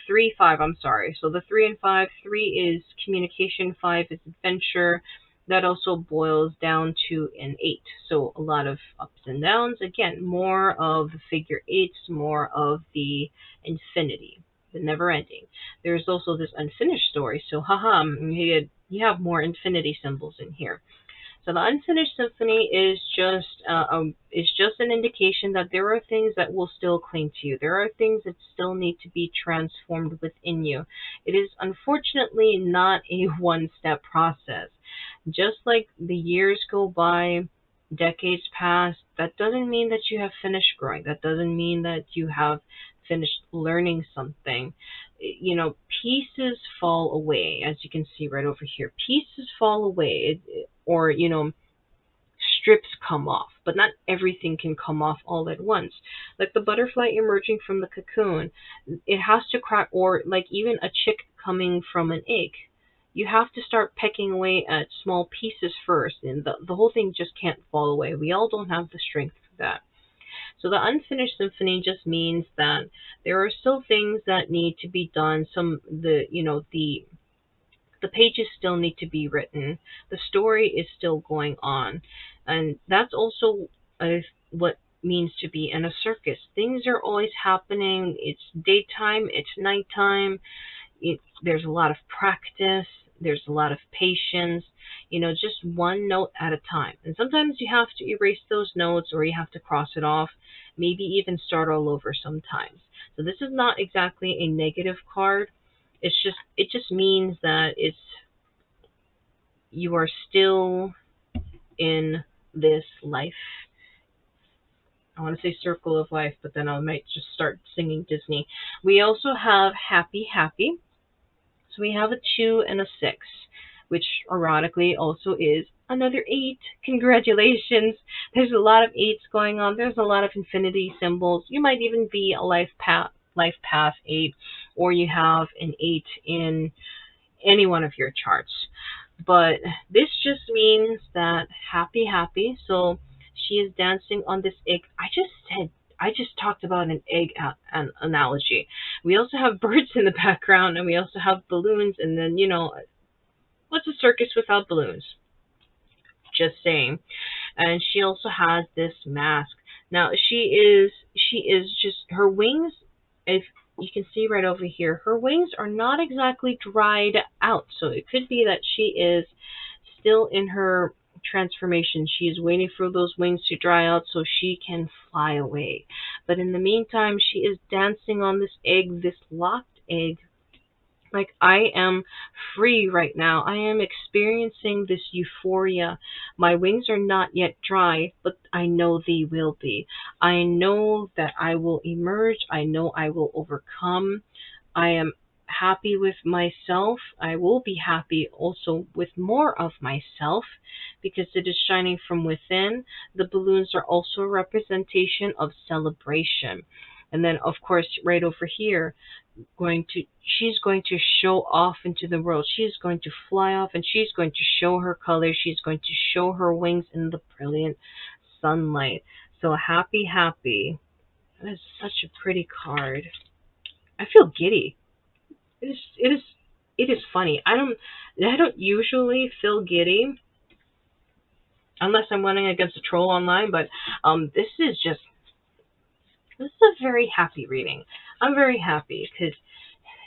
3, 5, I'm sorry. So the 3 and 5, 3 is communication, 5 is adventure. That also boils down to an 8. So a lot of ups and downs. Again, more of the figure 8s, more of the infinity, the never ending. There's also this unfinished story. So you have more infinity symbols in here. So the unfinished symphony is just an indication that there are things that will still cling to you. There are things that still need to be transformed within you. It is unfortunately not a one-step process. Just like the years go by, decades pass, that doesn't mean that you have finished growing. That doesn't mean that you have finished learning something. You know, pieces fall away, as you can see right over here. Pieces fall away, or, you know, strips come off, but not everything can come off all at once. Like the butterfly emerging from the cocoon, it has to crack, or like even a chick coming from an egg. You have to start pecking away at small pieces first, and the whole thing just can't fall away. We all don't have the strength for that. So the unfinished symphony just means that there are still things that need to be done. The pages still need to be written. The story is still going on. And that's also what means to be in a circus. Things are always happening. It's daytime, it's nighttime. There's a lot of practice. There's a lot of patience. You know, just one note at a time. And sometimes you have to erase those notes, or you have to cross it off. Maybe even start all over sometimes. So this is not exactly a negative card. It just means that you are still in this life. I want to say circle of life, but then I might just start singing Disney. We also have happy. So we have a 2 and a 6, which ironically also is another 8. Congratulations. There's a lot of 8s going on. There's a lot of infinity symbols. You might even be a life path 8, or you have an 8 in any one of your charts. But this just means that happy. So she is dancing on this egg. I just talked about an egg an analogy. We also have birds in the background, and we also have balloons, and then, you know, what's a circus without balloons? Just saying. And she also has this mask. Now she is just, her wings, if you can see right over here, her wings are not exactly dried out. So it could be that she is still in her transformation. She is waiting for those wings to dry out so she can fly away. But in the meantime, she is dancing on this egg, this locked egg. Like, I am free right now. I am experiencing this euphoria. My wings are not yet dry, but I know they will be. I know that I will emerge. I know I will overcome. I am happy with myself. I will be happy also with more of myself because it is shining from within. The balloons are also a representation of celebration. And then, of course, right over here, she's going to show off into the world. She's going to fly off, and she's going to show her colors. She's going to show her wings in the brilliant sunlight. So happy. That is such a pretty card. I feel giddy. It is funny. I don't usually feel giddy unless I'm running against a troll online, but this is a very happy reading. I'm very happy because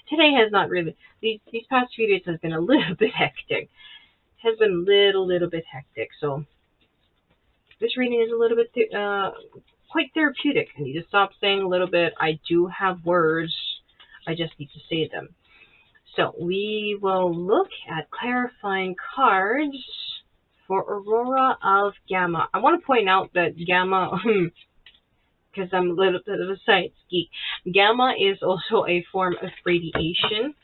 today has not really, these past few days has been a little bit hectic. It has been a little bit hectic. So this reading is a little bit quite therapeutic. I need to stop saying a little bit. I do have words. I just need to say them. So we will look at clarifying cards for Aurora of Gamma. I want to point out that Gamma, because I'm a little bit of a science geek, Gamma is also a form of radiation.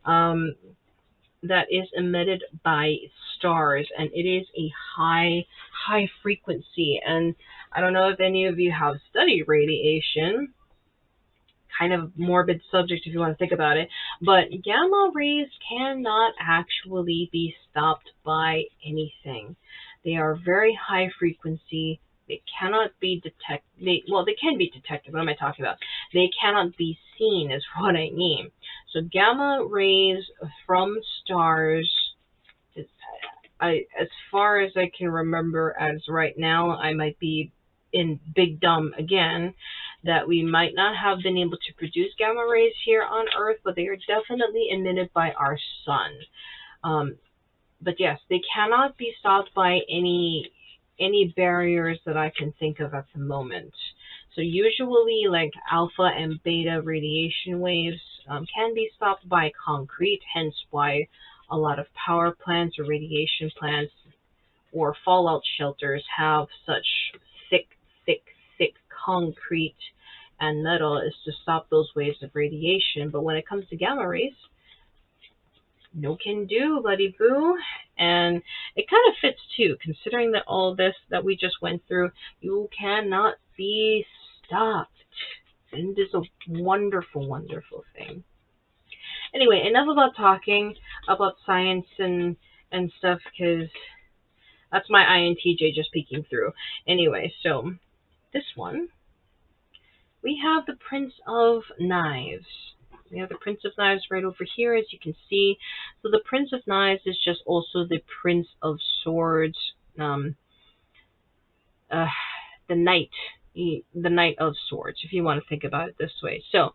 that is emitted by stars, and it is a high frequency. And I don't know if any of you have studied radiation, kind of morbid subject if you want to think about it, but gamma rays cannot actually be stopped by anything. They are very high frequency. They cannot be detected. Well, they can be detected. What am I talking about? They cannot be seen is what I mean. So gamma rays from stars, as far as I can remember as right now, I might be in big dumb again, that we might not have been able to produce gamma rays here on Earth, but they are definitely emitted by our sun. But yes, they cannot be stopped by any barriers that I can think of at the moment. So usually, like alpha and beta radiation waves can be stopped by concrete, hence why a lot of power plants or radiation plants or fallout shelters have such thick, thick concrete and metal, is to stop those waves of radiation. But when it comes to gamma rays, no can do, buddy boo. And it kind of fits too, considering that all this that we just went through, you cannot be stopped. And it is a wonderful, wonderful thing. Anyway, enough about talking about science and stuff, because that's my INTJ just peeking through. Anyway, so this one, we have the Prince of Knives. We have the Prince of Knives right over here, as you can see. So the Prince of Knives is just also the Prince of Swords, the Knight of Swords, if you want to think about it this way. So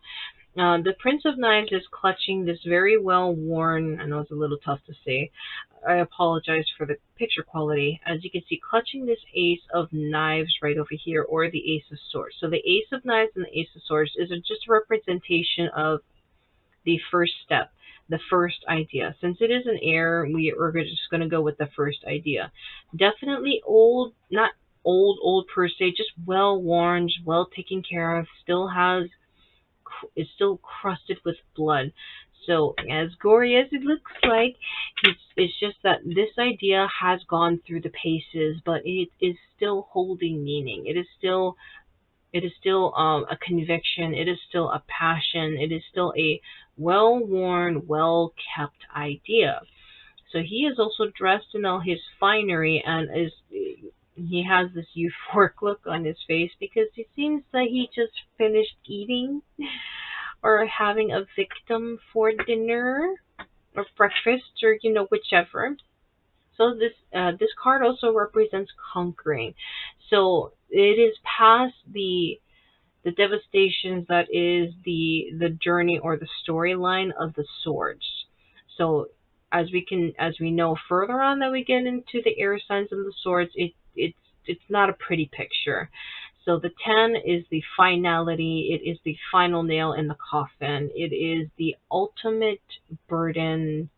the Prince of Knives is clutching this very well-worn, I know it's a little tough to say, I apologize for the picture quality. As you can see, clutching this Ace of Knives right over here, or the Ace of Swords. So the Ace of Knives and the Ace of Swords is just a representation of the first step, the first idea. Since it is an air, we're just going to go with the first idea. Definitely old, not old per se, just well-worn, well taken care of, is still crusted with blood. So as gory as it looks like, it's just that this idea has gone through the paces, but it is still holding meaning. It is still a conviction. It is still a passion. It is still a well-worn, well-kept idea. So he is also dressed in all his finery, and he has this euphoric look on his face because it seems that he just finished eating or having a victim for dinner or breakfast, or whichever. So this card also represents conquering. So it is past the devastations that is the journey or the storyline of the swords. So as we know further on that we get into the air signs and the swords, it's not a pretty picture. So the 10 is the finality. It is the final nail in the coffin. It is the ultimate burden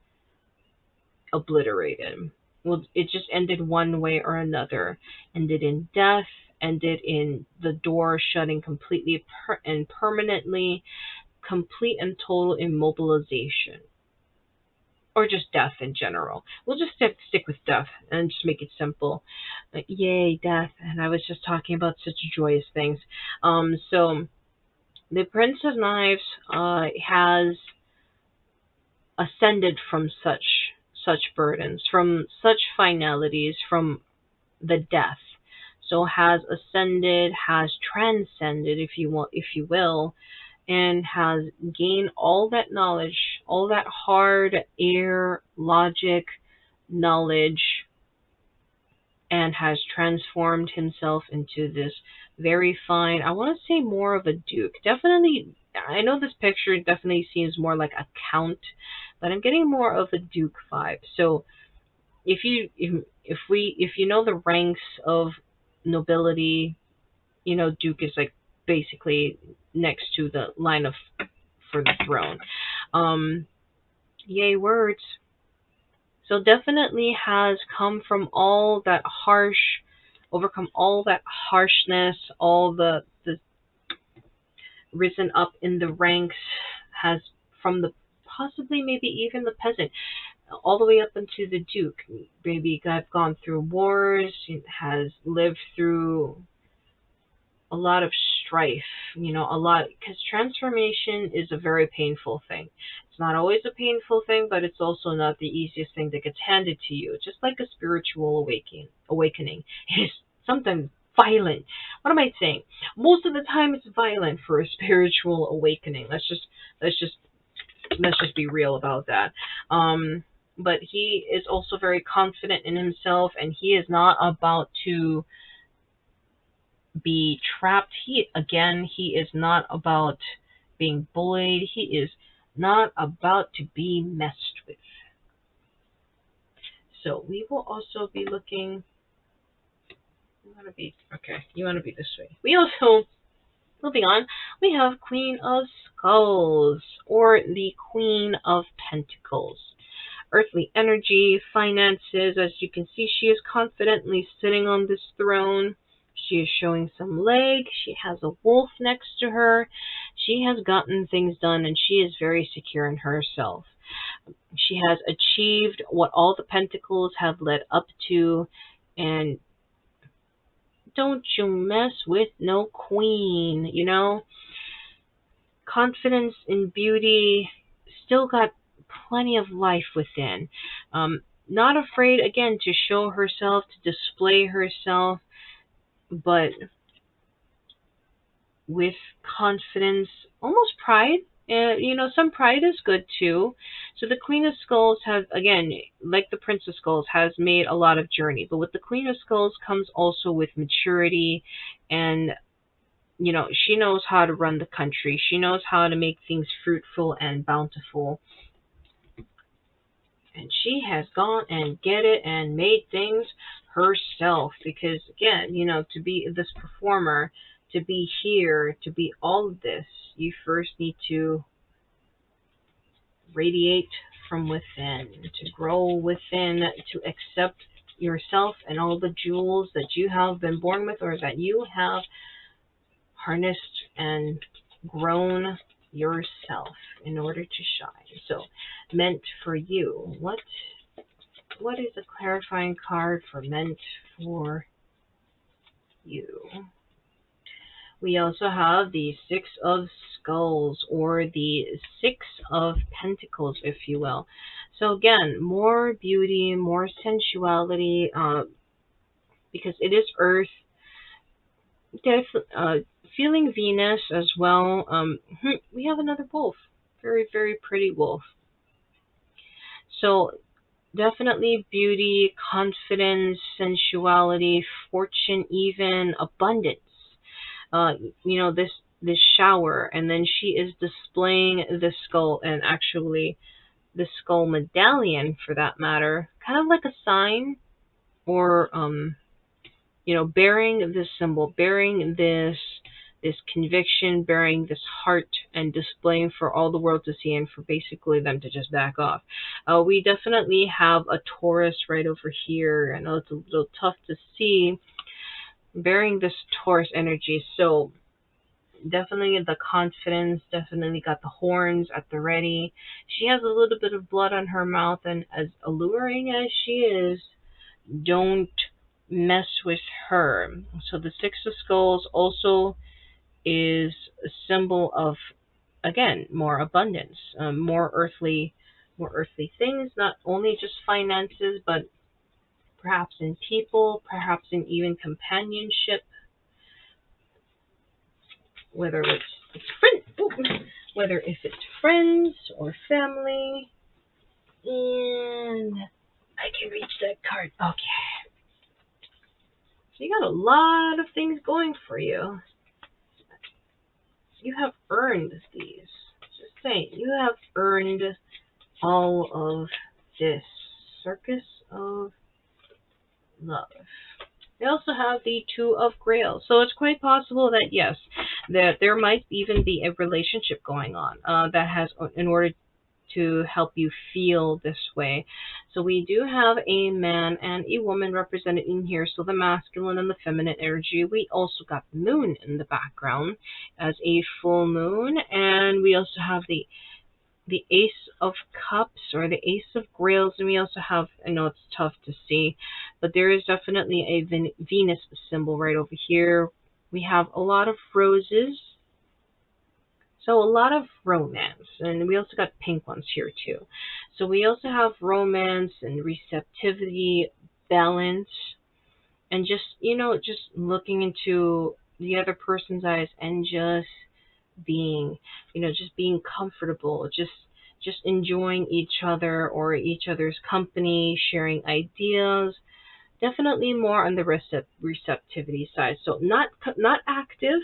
obliterated. Well, it just ended one way or another. Ended in death, ended in the door shutting completely and permanently, complete and total immobilization. Or just death in general. We'll just stick with death and just make it simple. Yay, death. And I was just talking about such joyous things. So the Prince of Knives has ascended from such burdens, from such finalities, from the death. So has ascended, has transcended, if you will, and has gained all that knowledge, all that hard air logic knowledge, and has transformed himself into this very fine, I want to say more of a duke. Definitely, I know this picture definitely seems more like a count, but I'm getting more of a duke vibe. So if you know the ranks of nobility, duke is like basically next to the line of for the throne. Yay, words. So definitely has come from all that overcome all that harshness, all the risen up in the ranks, has from the possibly maybe even the peasant, all the way up into the duke. Maybe have gone through wars, has lived through a lot of strife, a lot, because transformation is a very painful thing. It's not always a painful thing, but it's also not the easiest thing that gets handed to you. Just like a spiritual awakening is sometimes violent. What am I saying? Most of the time it's violent for a spiritual awakening. Let's just be real about that. But he is also very confident in himself, and he is not about to be trapped. He is not about being bullied. He is not about to be messed with. So we will also be looking. You want to be this way. We also, moving on, we have Queen of Skulls, or the Queen of Pentacles. Earthly energy, finances. As you can see, she is confidently sitting on this throne. She is showing some leg. She has a wolf next to her. She has gotten things done, and she is very secure in herself. She has achieved what all the pentacles have led up to, and don't you mess with no queen, Confidence in beauty, still got plenty of life within. Not afraid, again, to show herself, to display herself, but with confidence, almost pride. Some pride is good too. So the Queen of Skulls has, again, like the Prince of Skulls, has made a lot of journey. But with the Queen of Skulls comes also with maturity, and she knows how to run the country. She knows how to make things fruitful and bountiful. And she has gone and get it and made things herself. Because again, to be this performer, to be here, to be all of this, you first need to radiate from within, to grow within, to accept yourself and all the jewels that you have been born with, or that you have harnessed and grown yourself in order to shine. So, meant for you. What is a clarifying card for meant for you? We also have the Six of Skulls, or the Six of Pentacles, if you will. So again, more beauty, more sensuality, because it is Earth. Feeling Venus as well. We have another wolf. Very, very pretty wolf. So definitely beauty, confidence, sensuality, fortune, even abundance. This shower, and then she is displaying the skull, and actually the skull medallion for that matter, kind of like a sign, or bearing this symbol, bearing this conviction, bearing this heart, and displaying for all the world to see, and for basically them to just back off. We definitely have a Taurus right over here. I know it's a little tough to see, bearing this Taurus energy. So definitely the confidence, definitely got the horns at the ready. She has a little bit of blood on her mouth, and as alluring as she is, don't mess with her. So the Six of Skulls also is a symbol of, again, more abundance, more earthly things, not only just finances, but perhaps in people, perhaps in even companionship, whether if it's friends or family. And I can reach that card. Okay. So you got a lot of things going for you. You have earned these. Just saying, you have earned all of this. Circus of Love. They also have the Two of Grails. So it's quite possible that, yes, that there might even be a relationship going on that has, in order to help you feel this way. So we do have a man and a woman represented in here. So the masculine and the feminine energy. We also got the moon in the background as a full moon. And we also have the the Ace of Cups or the Ace of Grails, and we also have, I know it's tough to see, but there is definitely a Venus symbol right over here. We have a lot of roses, so a lot of romance, and we also got pink ones here too. So we also have romance and receptivity, balance, and just, just looking into the other person's eyes and just being, just being comfortable, just enjoying each other or each other's company, sharing ideas. Definitely more on the receptivity side. So not active,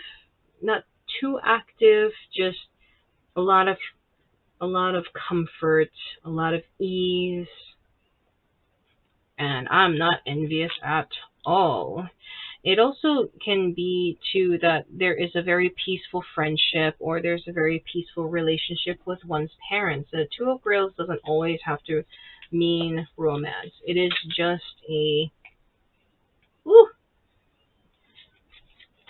not too active, just a lot of comfort, a lot of ease, and I'm not envious at all. It also can be too that there is a very peaceful friendship or there's a very peaceful relationship with one's parents. The Two of Grails doesn't always have to mean romance. It is just woo,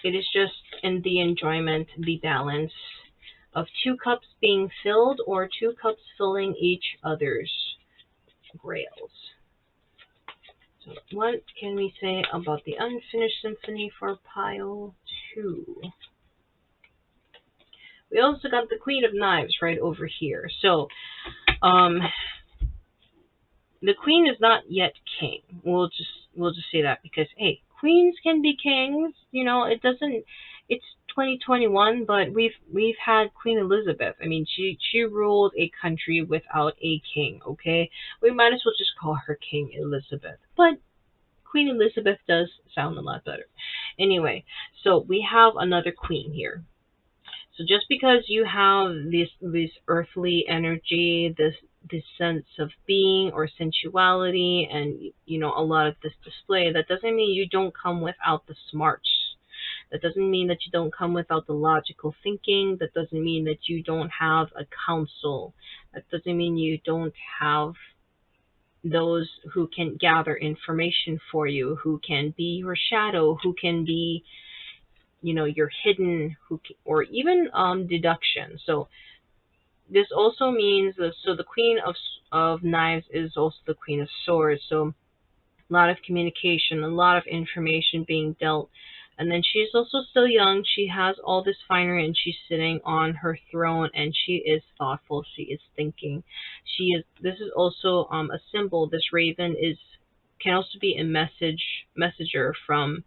it is just in the enjoyment, the balance of two cups being filled or two cups filling each other's grails. So what can we say about the unfinished symphony for pile 2? We also got the Queen of Knives right over here. So, the Queen is not yet king. We'll just say that because hey, queens can be kings. It doesn't. It's 2021, but we've had Queen Elizabeth. I mean, she ruled a country without a king. Okay, we might as well just call her King Elizabeth. But Queen Elizabeth does sound a lot better. Anyway, so we have another queen here. So just because you have this earthly energy, this sense of being or sensuality, and a lot of this display, that doesn't mean you don't come without the smarts. That doesn't mean that you don't come without the logical thinking. That doesn't mean that you don't have a counsel. That doesn't mean you don't have those who can gather information for you, who can be your shadow, who can be, your hidden, or even deduction. So this also means that, so the Queen of Knives is also the Queen of Swords. So a lot of communication, a lot of information being dealt. And then she's also still young. She has all this finery and she's sitting on her throne and she is thoughtful. She is thinking. This is also a symbol. This raven can also be a messenger from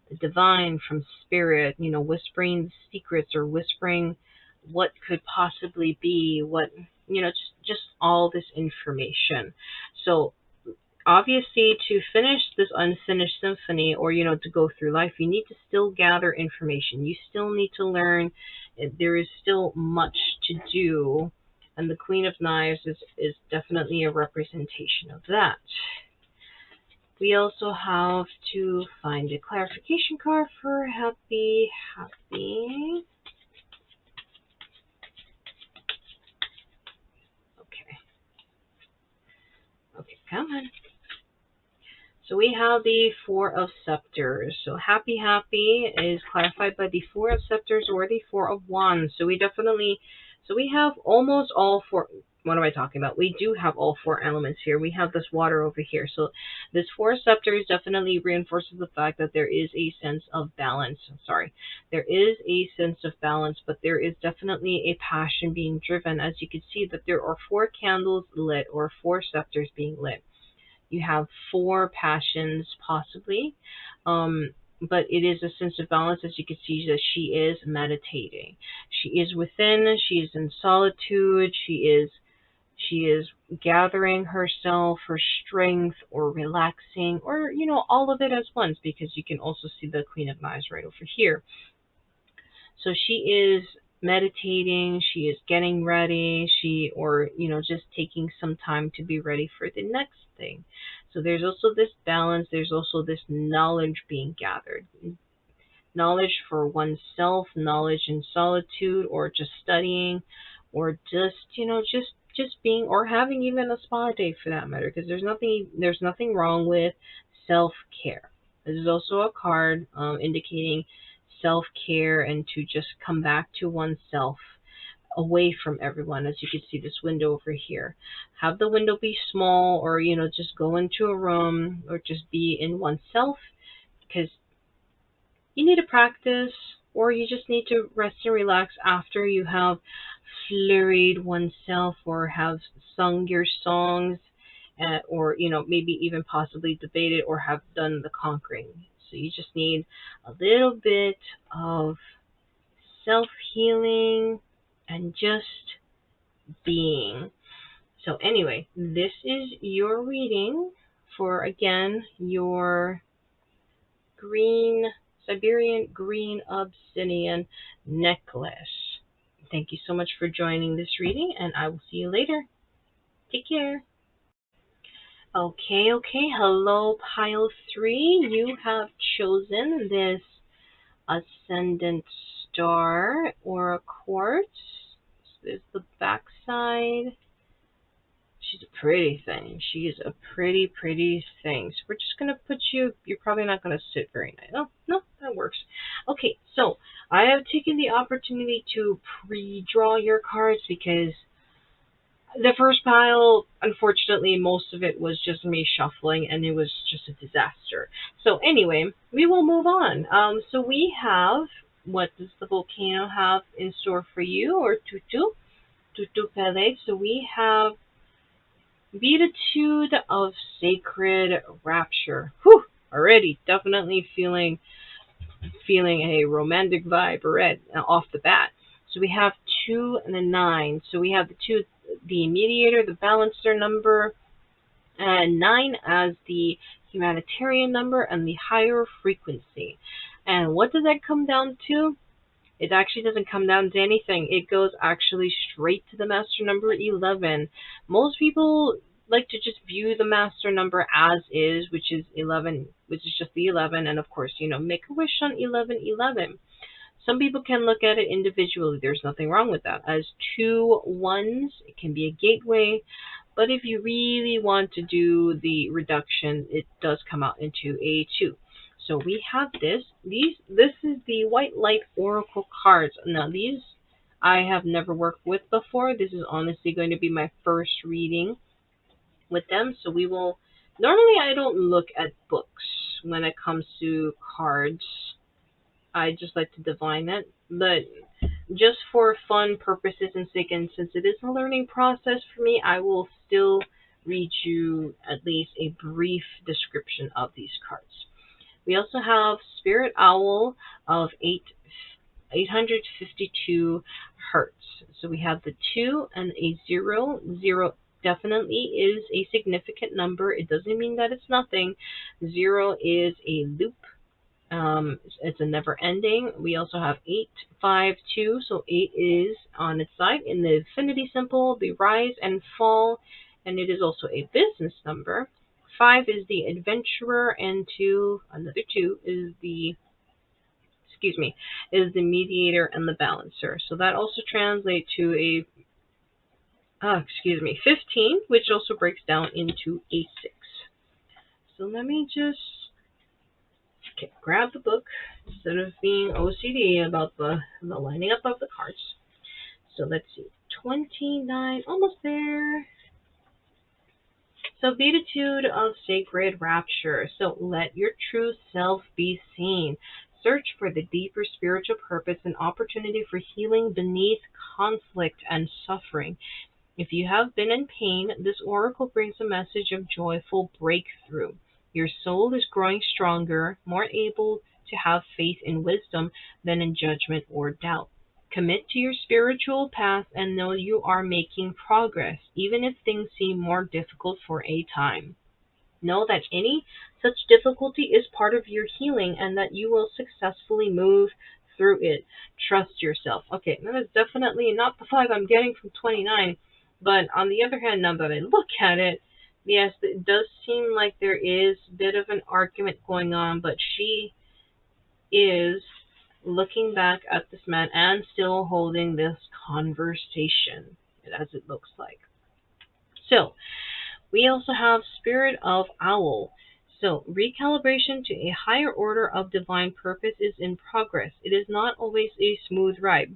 the divine, from spirit, whispering secrets or whispering what could possibly be, what, just all this information. So obviously, to finish this unfinished symphony, or to go through life, you need to still gather information. You still need to learn. There is still much to do, and the Queen of Knives is definitely a representation of that. We also have to find a clarification card for happy. Okay, come on. So we have the Four of Scepters. So happy is clarified by the Four of Scepters or the Four of Wands. So we have almost all four. What am I talking about? We do have all four elements here. We have this water over here. So this Four of Scepters definitely reinforces the fact that there is a sense of balance. There is a sense of balance, but there is definitely a passion being driven. As you can see that there are 4 candles lit or 4 scepters being lit. You have 4 passions, possibly, but it is a sense of balance. As you can see, that she is meditating. She is within. She is in solitude. She is gathering herself for strength or relaxing, or all of it at once. Because you can also see the Queen of Knives right over here. So she is meditating, she is getting ready, just taking some time to be ready for the next thing. So there's also this balance, there's also this knowledge being gathered. Knowledge for oneself, knowledge in solitude, or just studying, or just being, or having even a spa day for that matter, because there's nothing wrong with self-care. This is also a card indicating self-care and to just come back to oneself. away from everyone. As you can see this window over here, have the window be small, or just go into a room, or just be in oneself, because you need to practice, or you just need to rest and relax after you have flurried oneself, or have sung your songs, or maybe even possibly debated, or have done the conquering. So you just need a little bit of self-healing and just being. So anyway, this is your reading for, again, your green Siberian green obsidian necklace. Thank you so much for joining this reading, and I will see you later. Take care. Okay. Hello, pile 3. You have chosen this Ascendant Star or a Quartz. This is the back side. She's a pretty thing. She is a pretty thing. So we're just going to put you, you're probably not going to sit very nice. Oh, no, that works. Okay, so I have taken the opportunity to pre-draw your cards because the first pile, unfortunately, most of it was just me shuffling, and it was just a disaster. So anyway, we will move on. So we have, what does the volcano have in store for you, or Tūtū Pele? So we have Beatitude of Sacred Rapture. Whew! Already definitely feeling a romantic vibe right off the bat. So we have 2 and a 9. So we have the 2, the mediator, the balancer number, and 9 as the humanitarian number and the higher frequency. And what does that come down to? It actually doesn't come down to anything. It goes actually straight to the master number 11. Most people like to just view the master number as is, which is 11, which is just the 11, and of course, make a wish on 1111. Some people can look at it individually. There's nothing wrong with that. As 2 1s, it can be a gateway, but if you really want to do the reduction, it does come out into a 2. So we have this. This is the White Light Oracle cards. Now these I have never worked with before. This is honestly going to be my first reading with them. So we will, normally I don't look at books when it comes to cards. I just like to divine it. But just for fun purposes and sake, and since it is a learning process for me, I will still read you at least a brief description of these cards. We also have Spirit Owl of 852 hertz. So we have the 2 and a 0. 0 definitely is a significant number. It doesn't mean that it's nothing. 0 is a loop. It's a never ending. We also have 852. So 8 is on its side in the infinity symbol, the rise and fall, and it is also a business number. 5 is the adventurer, and 2, another 2, is the mediator and the balancer. So that also translates to a 15, which also breaks down into a 6. So let me just grab the book instead of being OCD about the lining up of the cards. So let's see, 29, almost there. So Beatitude of Sacred Rapture. So let your true self be seen. Search for the deeper spiritual purpose and opportunity for healing beneath conflict and suffering. If you have been in pain, this oracle brings a message of joyful breakthrough. Your soul is growing stronger, more able to have faith in wisdom than in judgment or doubt. Commit to your spiritual path and know you are making progress, even if things seem more difficult for a time. Know that any such difficulty is part of your healing and that you will successfully move through it. Trust yourself. Okay, that is definitely not the vibe I'm getting from 29, but on the other hand, now that I look at it, yes, it does seem like there is a bit of an argument going on, but she is looking back at this man and still holding this conversation, as it looks like. So, we also have Spirit of Owl. So, recalibration to a higher order of divine purpose is in progress. It is not always a smooth ride.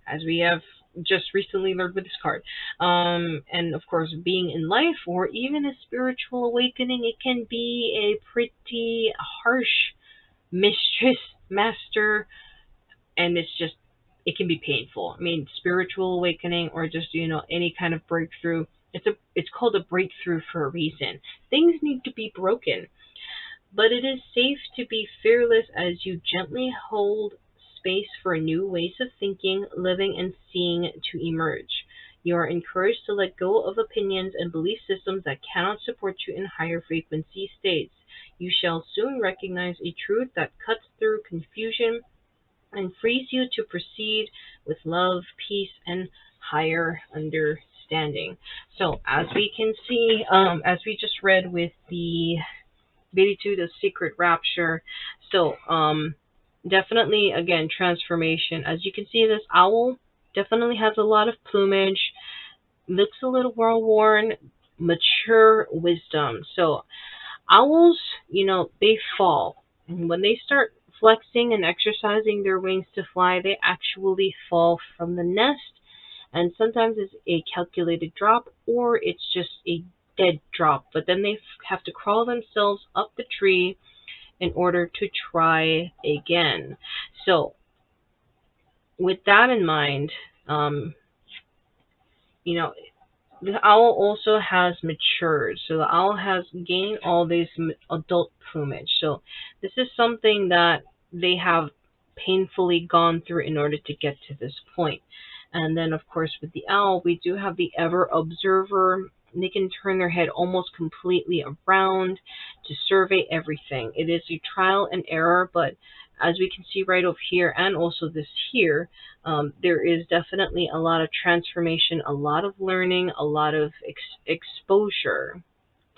as we have just recently learned with this card. And of course, being in life or even a spiritual awakening, it can be a pretty harsh mistress, master, and it can be painful. I mean, spiritual awakening or just, any kind of breakthrough. It's called a breakthrough for a reason. Things need to be broken, but it is safe to be fearless as you gently hold space for new ways of thinking, living, and seeing to emerge. You are encouraged to let go of opinions and belief systems that cannot support you in higher frequency states. You shall soon recognize a truth that cuts through confusion and frees you to proceed with love, peace, and higher understanding. So, as we can see, as we just read with the 82, the secret rapture. So, definitely, again, transformation. As you can see, this owl definitely has a lot of plumage, looks a little well worn, mature wisdom. So, owls, they fall. And when they start flexing and exercising their wings to fly, they actually fall from the nest. And sometimes it's a calculated drop or it's just a dead drop. But then they have to crawl themselves up the tree in order to try again. So, with that in mind, you know, the owl also has matured. So the owl has gained all this adult plumage. So this is something that they have painfully gone through in order to get to this point. And then, of course, with the owl, we do have the ever observer. They can turn their head almost completely around to survey everything. It is a trial and error, but as we can see right over here and also this here, there is definitely a lot of transformation, a lot of learning, a lot of exposure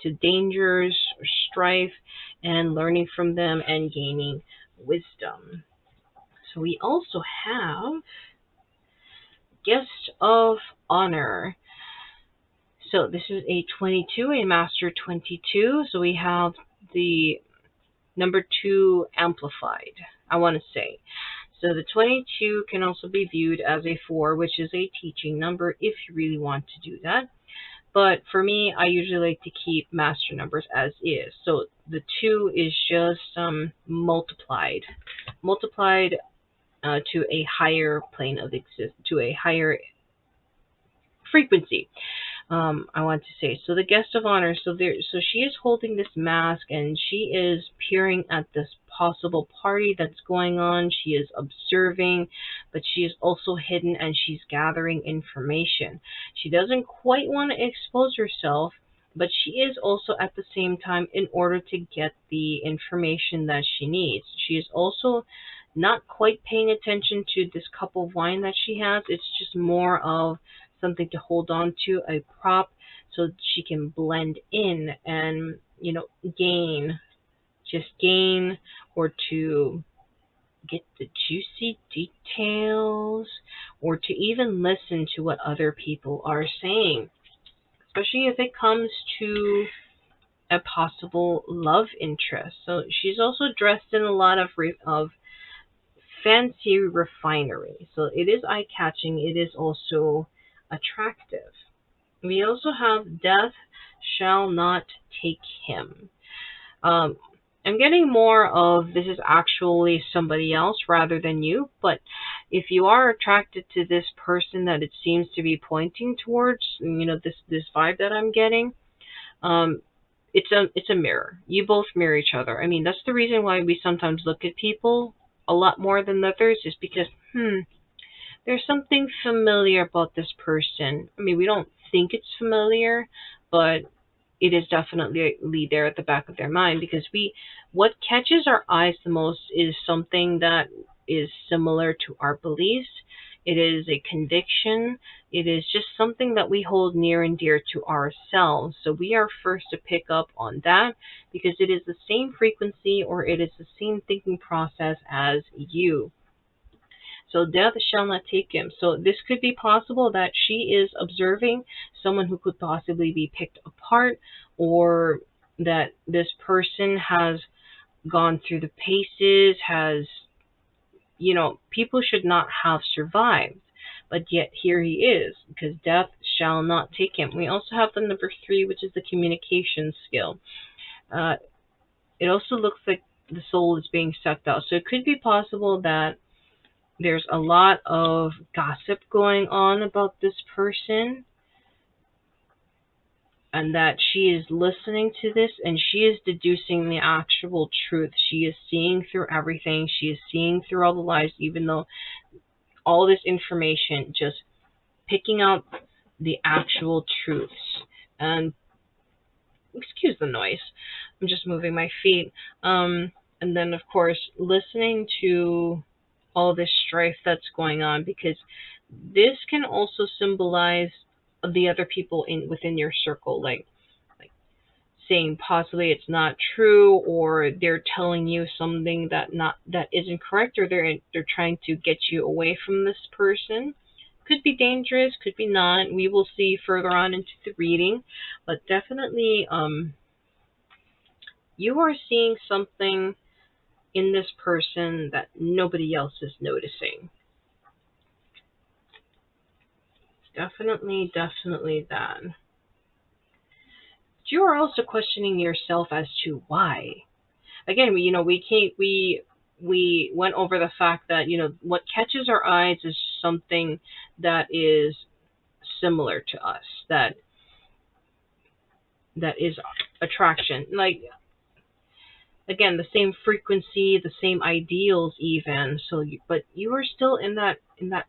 to dangers, strife, and learning from them and gaining wisdom. So we also have Guest of Honor. So this is a 22, a Master 22. So we have the number 2 amplified, I want to say. So the 22 can also be viewed as a 4, which is a teaching number if you really want to do that. But for me, I usually like to keep master numbers as is. So the 2 is just multiplied to a higher plane of to a higher frequency. I want to say. So the guest of honor, so she is holding this mask and she is peering at this possible party that's going on. She is observing, but she is also hidden and she's gathering information. She doesn't quite want to expose herself, but she is also at the same time in order to get the information that she needs. She is also not quite paying attention to this cup of wine that she has. It's just more of something to hold on to, a prop, so she can blend in and, gain, or to get the juicy details, or to even listen to what other people are saying, especially if it comes to a possible love interest. So she's also dressed in a lot of fancy refinery. So it is eye-catching. It is also attractive. We also have Death Shall Not Take Him. I'm getting more of this is actually somebody else rather than you, but if you are attracted to this person that it seems to be pointing towards, this vibe that I'm getting, it's a mirror. You both mirror each other. I mean, that's the reason why we sometimes look at people a lot more than others, is because there's something familiar about this person. I mean, we don't think it's familiar, but it is definitely there at the back of their mind, because what catches our eyes the most is something that is similar to our beliefs. It is a conviction. It is just something that we hold near and dear to ourselves. So we are first to pick up on that because it is the same frequency or it is the same thinking process as you. So death shall not take him. So this could be possible that she is observing someone who could possibly be picked apart, or that this person has gone through the paces, people should not have survived. but yet here he is, because death shall not take him. We also have the number 3, which is the communication skill. It also looks like the soul is being sucked out. So it could be possible that there's a lot of gossip going on about this person, and that she is listening to this and she is deducing the actual truth. She is seeing through everything. She is seeing through all the lies, even though all this information, just picking out the actual truths. And excuse the noise, I'm just moving my feet. And then, of course, listening to all this strife that's going on, because this can also symbolize the other people within your circle, like saying possibly it's not true, or they're telling you something that isn't correct, or they're trying to get you away from this person. Could be dangerous, could be not. We will see further on into the reading, but definitely you are seeing something in this person that nobody else is noticing. Definitely that. You are also questioning yourself as to why. Again, we went over the fact that, what catches our eyes is something that is similar to us, that is attraction. Like, again, the same frequency, the same ideals even. So but you are still in that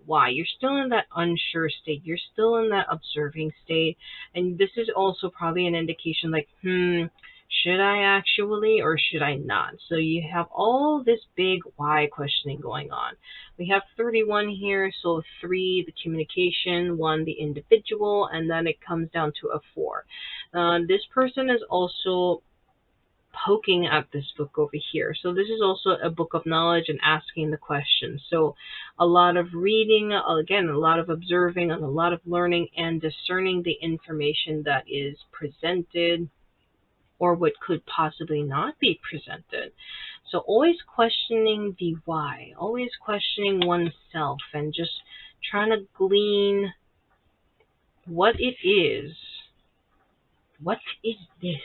why. You're still in that unsure state. You're still in that observing state. And this is also probably an indication like, should I actually or should I not? So you have all this big why questioning going on. We have 31 here, so 3, the communication, 1, the individual, and then it comes down to a 4. This person is also poking at this book over here. So this is also a book of knowledge and asking the questions. So a lot of reading, again, a lot of observing, and a lot of learning and discerning the information that is presented or what could possibly not be presented. So always questioning the why, always questioning oneself, and just trying to glean what it is. What is this?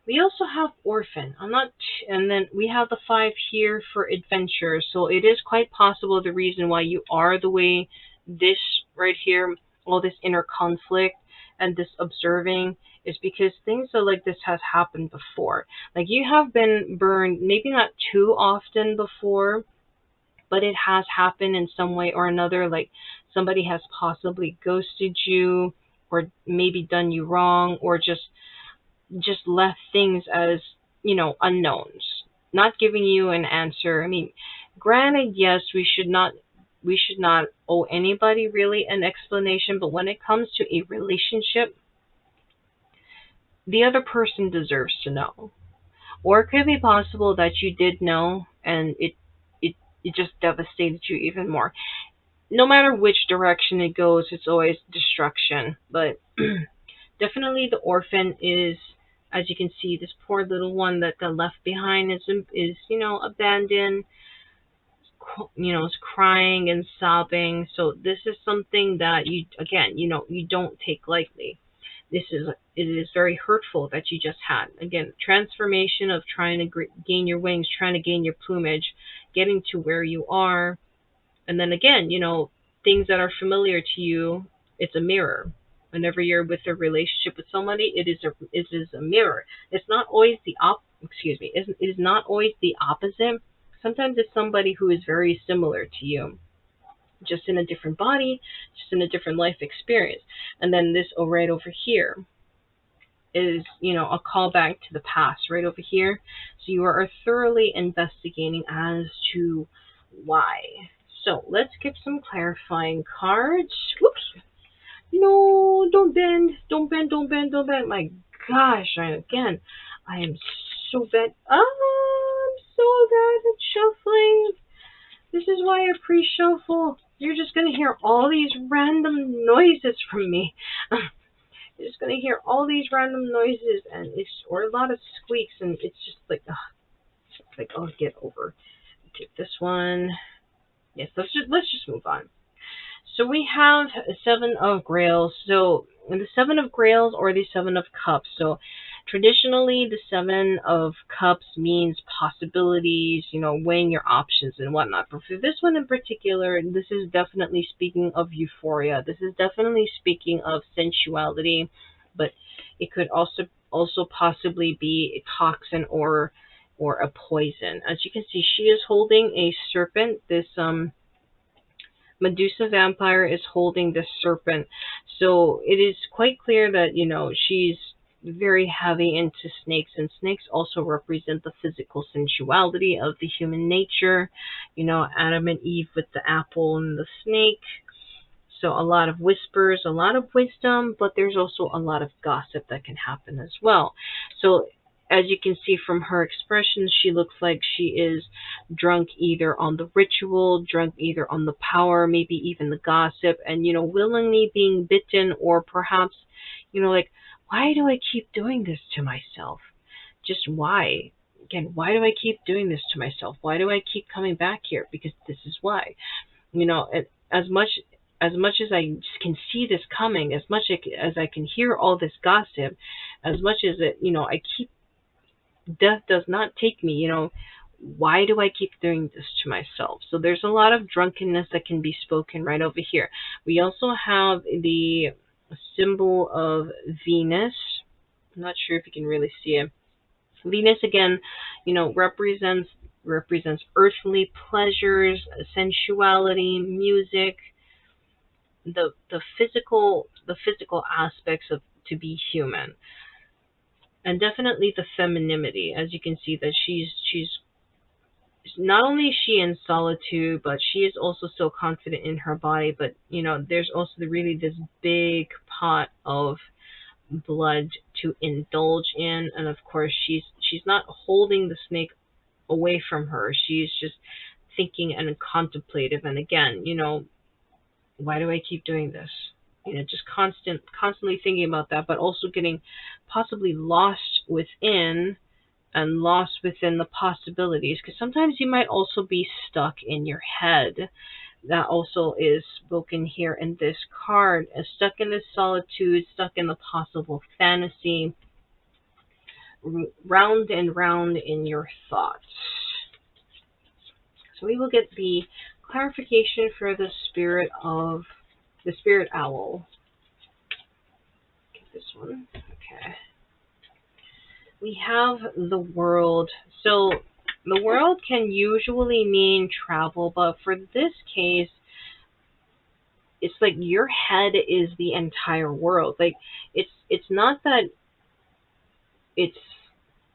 We also have orphan. And then we have the 5 here for adventure. So it is quite possible the reason why you are the way this right here, all this inner conflict and this observing, is because things like this has happened before. Like, you have been burned, maybe not too often before, but it has happened in some way or another. Like, somebody has possibly ghosted you, or maybe done you wrong, or just left things as, unknowns, not giving you an answer. I mean, granted, yes, we should not owe anybody really an explanation, but when it comes to a relationship, the other person deserves to know. Or it could be possible that you did know and it just devastated you even more. No matter which direction it goes, it's always destruction. But definitely the orphan is, as you can see, this poor little one that got left behind is abandoned, is crying and sobbing. So this is something that you don't take lightly. It is very hurtful that you just had. Again, transformation of trying to gain your wings, trying to gain your plumage, getting to where you are. And then again, things that are familiar to you, it's a mirror. Whenever you're with a relationship with somebody, it is a mirror. It's not always it is not always the opposite. Sometimes it's somebody who is very similar to you, just in a different body, just in a different life experience. And then this right over here is, a callback to the past right over here. So you are thoroughly investigating as to why. So let's get some clarifying cards. Whoops. No, don't bend. Don't bend, don't bend, don't bend. My gosh, I am so bad. Oh, I'm so bad at shuffling. This is why I pre-shuffle. You're just going to hear all these random noises from me. You're just going to hear all these random noises, or a lot of squeaks, and it's just like, oh, get over. Take this one. Yes, let's just move on. So we have Seven of Grails. So the Seven of Grails or the Seven of Cups. So traditionally, the Seven of Cups means possibilities, weighing your options and whatnot. But for this one in particular, this is definitely speaking of euphoria. This is definitely speaking of sensuality, but it could also possibly be a toxin or a poison. As you can see, she is holding a serpent. This Medusa vampire is holding the serpent. So it is quite clear that, she's very heavy into snakes, and snakes also represent the physical sensuality of the human nature. Adam and Eve with the apple and the snake. So a lot of whispers, a lot of wisdom, but there's also a lot of gossip that can happen as well. So as you can see from her expressions, she looks like she is drunk either on the ritual, drunk either on the power, maybe even the gossip, and, willingly being bitten, or perhaps, like, why do I keep doing this to myself? Just why? Again, why do I keep doing this to myself? Why do I keep coming back here? Because this is why. As much as I can see this coming, as much as I can hear all this gossip, as much as I keep, death does not take me. Why do I keep doing this to myself? So there's a lot of drunkenness that can be spoken right over here. We also have the symbol of Venus. I'm not sure if you can really see it. Venus again, represents earthly pleasures, sensuality, music, the physical aspects of to be human, and definitely the femininity. As you can see, that she's not only is she in solitude, but she is also so confident in her body. But there's also really this big pot of blood to indulge in, and of course she's not holding the snake away from her. She's just thinking and contemplative, and again, why do I keep doing this? Just constantly thinking about that, but also getting possibly lost within and lost within the possibilities. Because sometimes you might also be stuck in your head. That also is spoken here in this card. Stuck in this solitude, stuck in the possible fantasy, round and round in your thoughts. So we will get the clarification for the spirit owl. Get this one. Okay. We have the world. So the world can usually mean travel, but for this case, it's like your head is the entire world. Like it's not that it's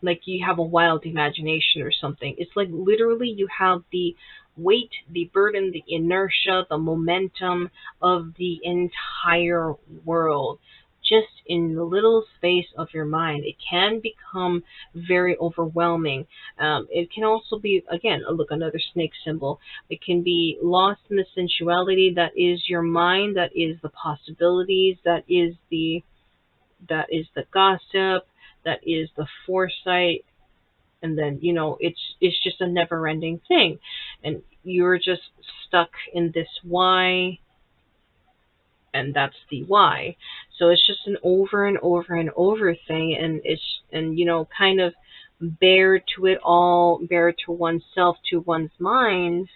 like you have a wild imagination or something. It's like literally you have the weight, the burden, the inertia, the momentum of the entire world just in the little space of your mind. It can become very overwhelming. It can also be, again, look, another snake symbol. It can be lost in the sensuality that is your mind, that is the possibilities, that is the gossip, that is the foresight, and then it's just a never-ending thing, and you're just stuck in this why, and that's the why. So it's just an over and over and over thing, and kind of bare to it all, bare to oneself, to one's mind.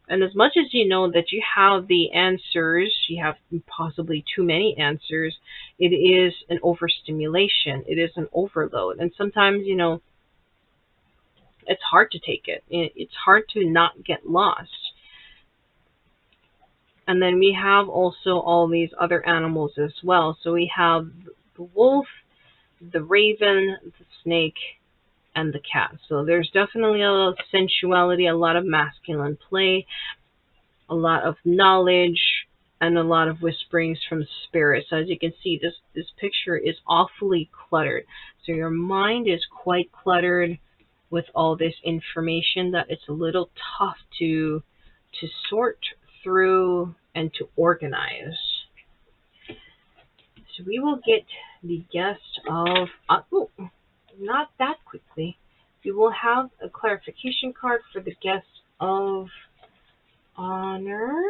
And as much as you know that you have the answers, you have possibly too many answers, it is an overstimulation. It is an overload. And sometimes, it's hard to take it. It's hard to not get lost. And then we have also all these other animals as well. So we have the wolf, the raven, the snake, and the cat. So there's definitely a lot of sensuality, a lot of masculine play, a lot of knowledge, and a lot of whisperings from spirit. So as you can see, this picture is awfully cluttered. So your mind is quite cluttered with all this information that it's a little tough to sort through and to organize. So we will get the guest of not that quickly. We will have a clarification card for the guest of honor.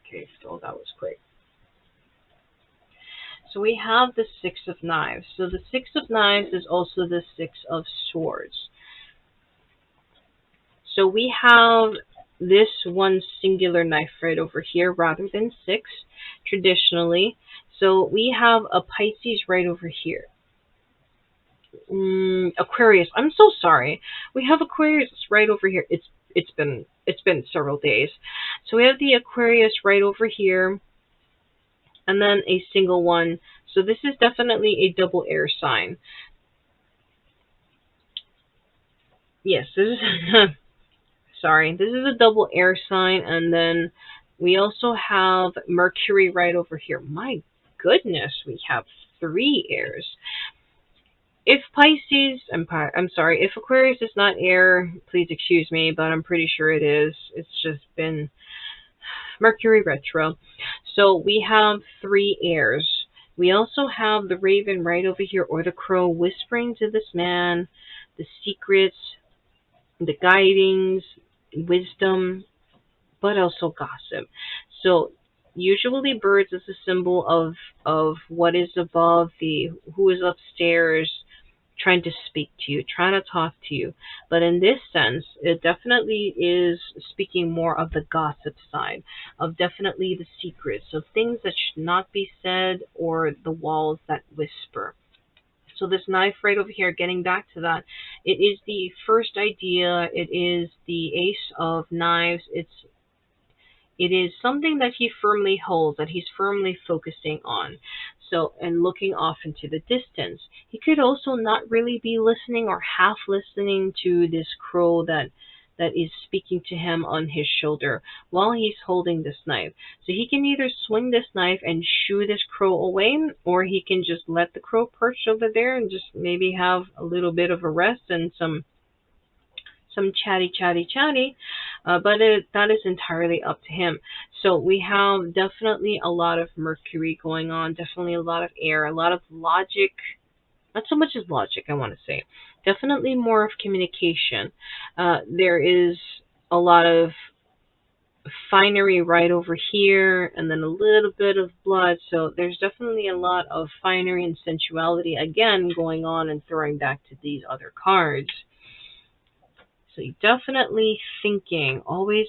Okay, so that was quick. So we have the Six of Knives. So the Six of Knives is also the Six of Swords. So we have this one singular knife right over here rather than six, traditionally. So we have a Pisces right over here. Aquarius. I'm so sorry. We have Aquarius right over here. It's been several days. So we have the Aquarius right over here, and then a single one. So this is definitely a double air sign. Yes, this is sorry. This is a double air sign, and then we also have Mercury right over here. My goodness, we have 3 airs. If Pisces, I'm sorry, if Aquarius is not air, please excuse me, but I'm pretty sure it is. It's just been Mercury retro. So we have 3 airs. We also have the Raven right over here, or the Crow, whispering to this man the secrets, the guidings, wisdom, but also gossip. So usually birds is a symbol of what is above, the who is upstairs, trying to speak to you, trying to talk to you. But in this sense, it definitely is speaking more of the gossip side, of definitely the secrets, of things that should not be said, or the walls that whisper. So this knife right over here, getting back to that, it is the first idea. It is the Ace of Knives. It is something that he firmly holds, that he's firmly focusing on. So, and looking off into the distance. He could also not really be listening, or half listening to this crow that is speaking to him on his shoulder while he's holding this knife. So he can either swing this knife and shoo this crow away, or he can just let the crow perch over there and just maybe have a little bit of a rest and some chatty, but that is entirely up to him. So we have definitely a lot of Mercury going on, definitely a lot of air, a lot of logic, not so much as logic, I want to say. Definitely more of communication. There is a lot of finery right over here, and then a little bit of blood. So there's definitely a lot of finery and sensuality, again, going on, and throwing back to these other cards. So you're definitely thinking, always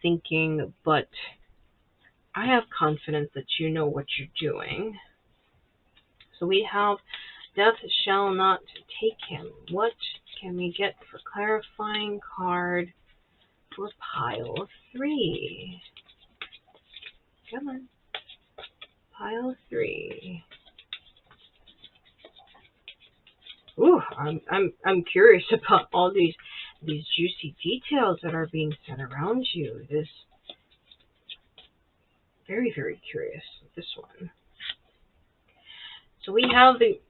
thinking, but I have confidence that you know what you're doing. So we have Death Shall Not Take Him. What can we get for clarifying card for pile 3? Come on. Pile 3. Ooh, I'm curious about all these juicy details that are being said around you. This very curious. This one. So we have the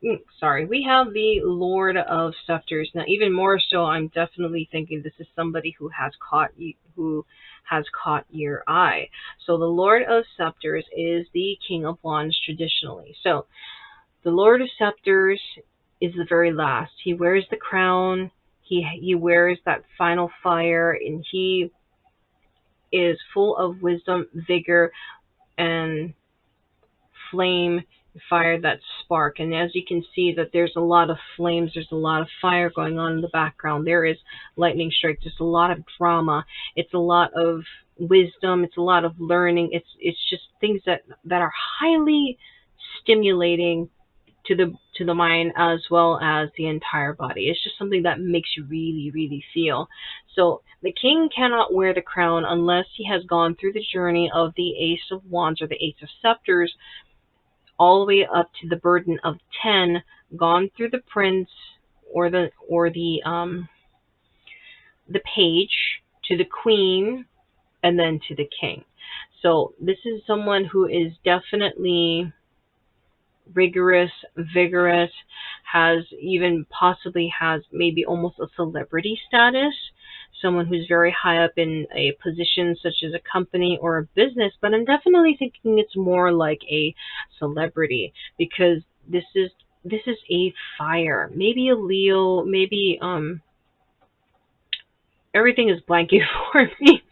Lord of Scepters. Now, even more so, I'm definitely thinking this is somebody who has caught your eye. So the Lord of Scepters is the King of Wands traditionally. So the Lord of Scepters is the very last. He wears the crown. He wears that final fire, and he is full of wisdom, vigor, and flame, fire, that spark. And as you can see, that there's a lot of flames, there's a lot of fire going on in the background. There is lightning strikes. There's a lot of drama. It's a lot of wisdom. It's a lot of learning. It's just things that are highly stimulating to the mind, as well as the entire body. It's just something that makes you really feel. So the king cannot wear the crown unless he has gone through the journey of the Ace of Wands, or the Ace of Scepters, all the way up to the burden of 10, gone through the prince, or the page, to the queen, and then to the king. So this is someone who is definitely rigorous, vigorous, possibly has maybe almost a celebrity status, someone who's very high up in a position such as a company or a business. But I'm definitely thinking it's more like a celebrity, because this is a fire, maybe a Leo, maybe everything is blanking for me.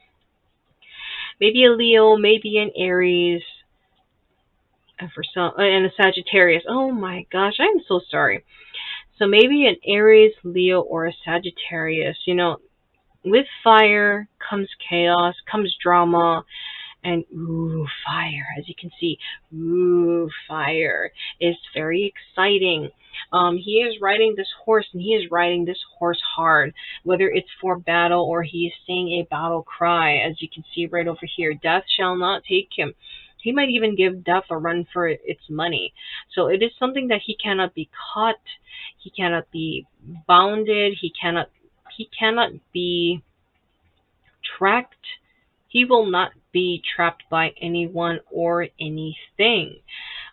maybe a Leo, maybe an Aries, and for some, and a Sagittarius. Oh my gosh, I'm so sorry. So maybe an Aries, Leo, or a Sagittarius. You know, with fire comes chaos, comes drama, and ooh, fire. As you can see, ooh, fire is very exciting. He is riding this horse, and he is riding this horse hard, whether it's for battle or he is saying a battle cry. As you can see right over here, death shall not take him. He might even give death a run for its money. So it is something that he cannot be caught, he cannot be bounded, he cannot be tracked. He will not be trapped by anyone or anything,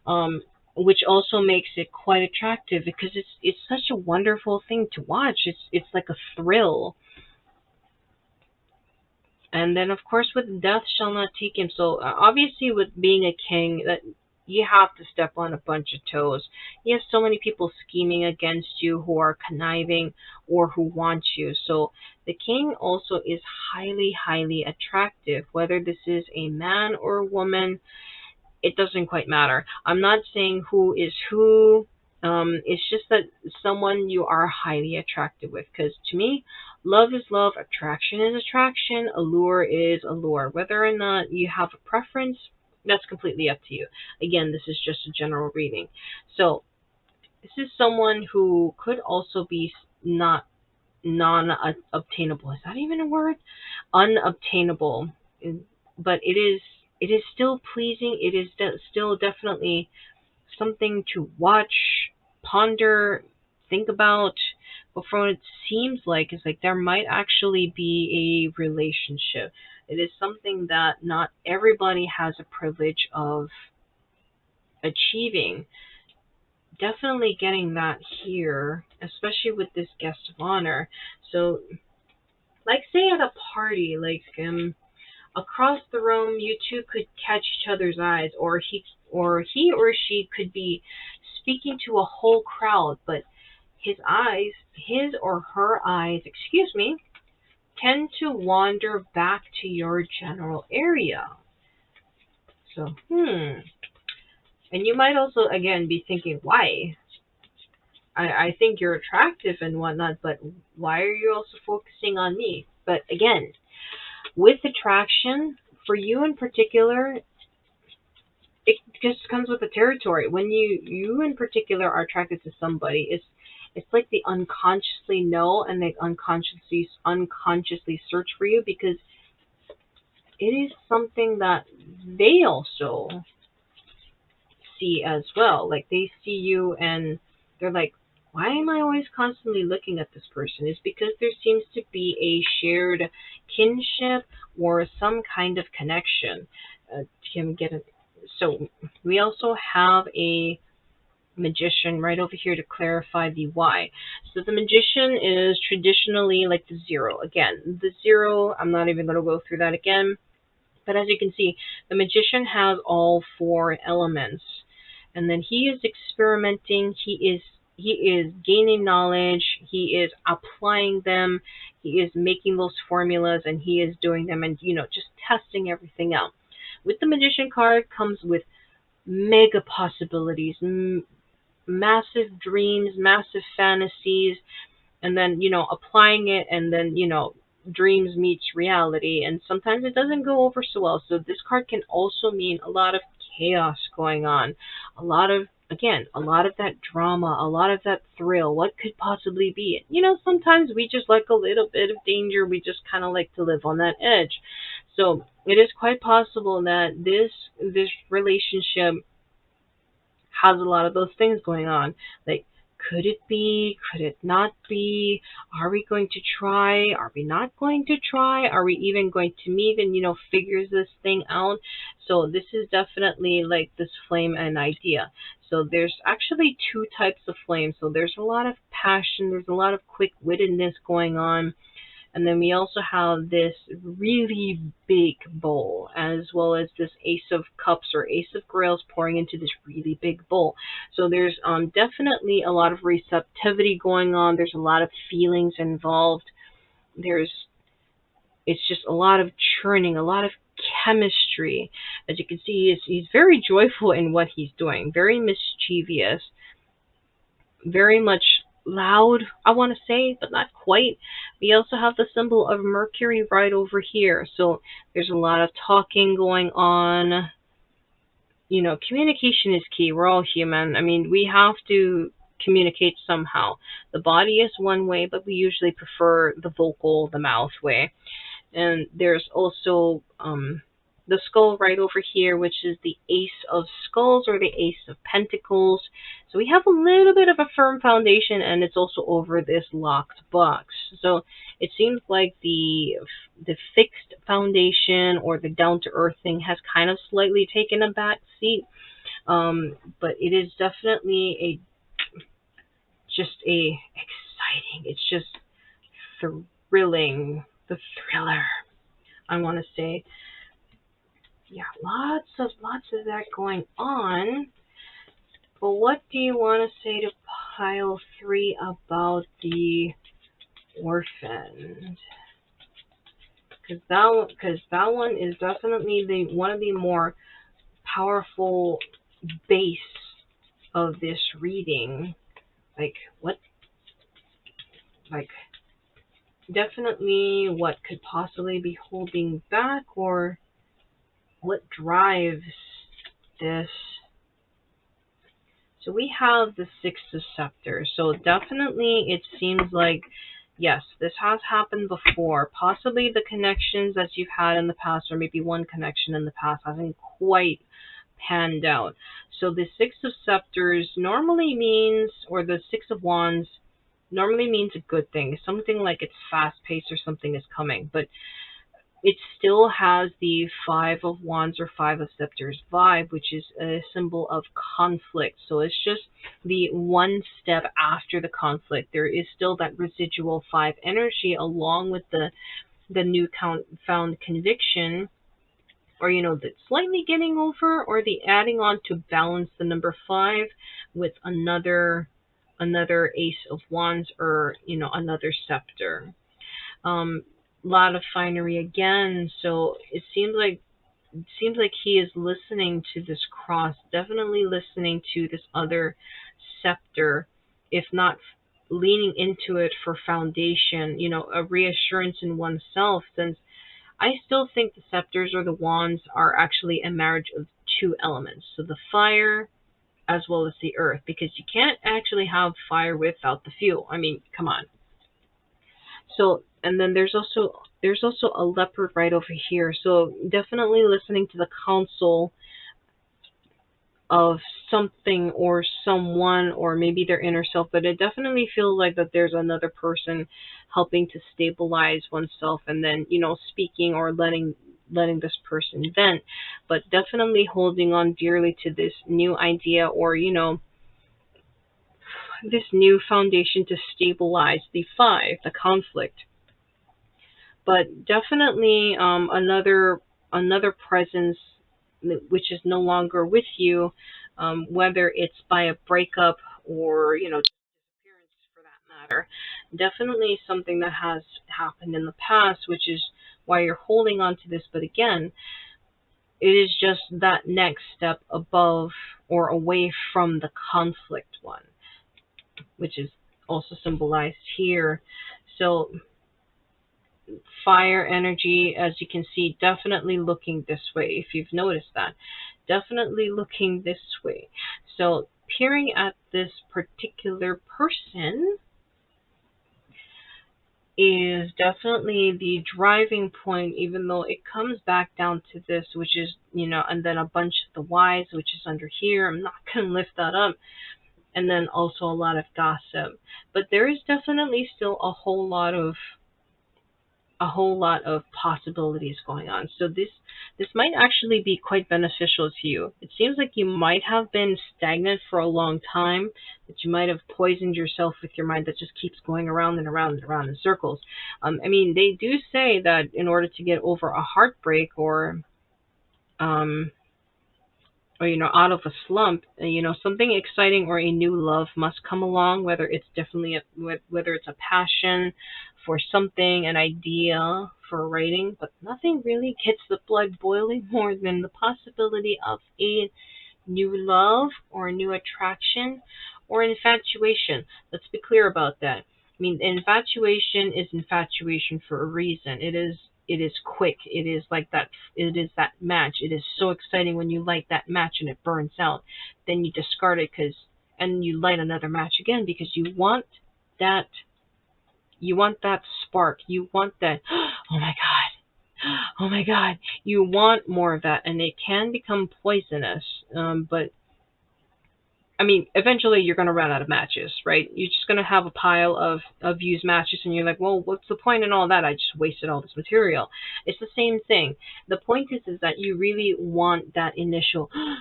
um, which also makes it quite attractive because it's such a wonderful thing to watch. It's like a thrill. And then, of course, with death shall not take him. So obviously, with being a king, that you have to step on a bunch of toes. You have so many people scheming against you who are conniving or who want you. So the king also is highly, highly attractive. Whether this is a man or a woman, it doesn't quite matter. I'm not saying who is who. It's just that someone you are highly attracted with. Because to me, love is love, attraction is attraction, allure is allure. Whether or not you have a preference, that's completely up to you. Again, this is just a general reading. So this is someone who could also be not non-obtainable. Is that even a word? Unobtainable, but it is still pleasing. It is still definitely something to watch, ponder, think about. But from what it seems like, is like there might actually be a relationship. It is something that not everybody has a privilege of achieving. Definitely getting that here, especially with this guest of honor. So, like, say at a party, like, across the room, you two could catch each other's eyes, or she could be speaking to a whole crowd, but his or her eyes, excuse me, tend to wander back to your general area. So, and you might also again be thinking, why? I think you're attractive and whatnot, but why are you also focusing on me? But again, with attraction, for you in particular, it just comes with the territory. When you in particular are attracted to somebody, it's like they unconsciously know and they unconsciously search for you because it is something that they also see as well. Like they see you and they're like, why am I always constantly looking at this person? It's because there seems to be a shared kinship or some kind of connection. Can get it. So we also have a magician right over here to clarify the why. So the magician is traditionally like the zero. Again, the zero, I'm not even going to go through that again. But as you can see, the magician has all four elements. And then he is experimenting, he is gaining knowledge, he is applying them, he is making those formulas and he is doing them and just testing everything out. With the magician card comes with mega possibilities, massive dreams, massive fantasies, and then applying it, and then dreams meets reality, and sometimes it doesn't go over so well. So this card can also mean a lot of chaos going on, a lot of, again, a lot of that drama, a lot of that thrill. What could possibly be? Sometimes we just like a little bit of danger. We just kind of like to live on that edge. So it is quite possible that this relationship has a lot of those things going on. Like, could it be? Could it not be? Are we going to try? Are we not going to try? Are we even going to meet and, figure this thing out? So this is definitely like this flame and idea. So there's actually two types of flame. So there's a lot of passion. There's a lot of quick-wittedness going on. And then we also have this really big bowl, as well as this Ace of Cups or Ace of Grails pouring into this really big bowl. So there's definitely a lot of receptivity going on. There's a lot of feelings involved. There's it's just a lot of churning, a lot of chemistry. As you can see, he's very joyful in what he's doing, very mischievous, very much loud, I want to say, but not quite. We also have the symbol of Mercury right over here. So there's a lot of talking going on. You know, communication is key. We're all human. I mean, we have to communicate somehow. The body is one way, but we usually prefer the vocal, the mouth way. And there's also the skull right over here, which is the Ace of Skulls or the Ace of Pentacles. So we have a little bit of a firm foundation, and it's also over this locked box. So it seems like the fixed foundation or the down to earth thing has kind of slightly taken a back seat. But it is definitely just a exciting. It's just thrilling. The thriller, I want to say. Yeah, lots of that going on. But what do you want to say to pile 3 about the orphan? Because that one is definitely one of the more powerful base of this reading. Like what? Like definitely what could possibly be holding back, or what drives this. So we have the Six of Scepters. So definitely it seems like, yes, this has happened before. Possibly the connections that you've had in the past, or maybe one connection in the past, hasn't quite panned out. So the Six of Scepters normally means, or the Six of Wands normally means a good thing. Something like it's fast-paced or something is coming. But it still has the Five of Wands or Five of Scepters vibe, which is a symbol of conflict. So it's just the one step after the conflict. There is still that residual 5 energy, along with the new found conviction, or the slightly getting over, or the adding on to balance the number 5 with another Ace of Wands, or another scepter. Lot of finery again. So it seems like he is listening to this cross, definitely listening to this other scepter, if not leaning into it for foundation, a reassurance in oneself, since I still think the scepters or the wands are actually a marriage of 2 elements. So the fire as well as the earth, because you can't actually have fire without the fuel. I mean, come on. So, and then there's also a leopard right over here. So definitely listening to the counsel of something or someone, or maybe their inner self, but it definitely feels like that there's another person helping to stabilize oneself, and then speaking or letting this person vent, but definitely holding on dearly to this new idea, or this new foundation to stabilize the 5, the conflict. But definitely another presence which is no longer with you, whether it's by a breakup or disappearance for that matter. Definitely something that has happened in the past, which is why you're holding on to this. But again, it is just that next step above or away from the conflict one, which is also symbolized here. So fire energy, as you can see, definitely looking this way. If you've noticed that, definitely looking this way. So peering at this particular person is definitely the driving point, even though it comes back down to this, which is, and then a bunch of the whys, which is under here. I'm not going to lift that up. And then also a lot of gossip. But there is definitely still a whole lot of possibilities going on. So this might actually be quite beneficial to you. It seems like you might have been stagnant for a long time, that you might have poisoned yourself with your mind that just keeps going around and around and around in circles. I mean, they do say that in order to get over a heartbreak, or or out of a slump, something exciting or a new love must come along, whether it's definitely whether it's a passion for something, an idea for writing, but nothing really gets the blood boiling more than the possibility of a new love or a new attraction or infatuation. Let's be clear about that. I mean, infatuation is infatuation for a reason. It is quick. It is like that. It is that match. It is so exciting when you light that match and it burns out. Then you discard it and you light another match again because you want that. You want that spark. You want that. Oh my god. Oh my god. You want more of that, and it can become poisonous. But I mean, eventually you're going to run out of matches, right? You're just going to have a pile of used matches, and you're like, well, what's the point in all that? I just wasted all this material. It's the same thing. The point is that you really want that initial, oh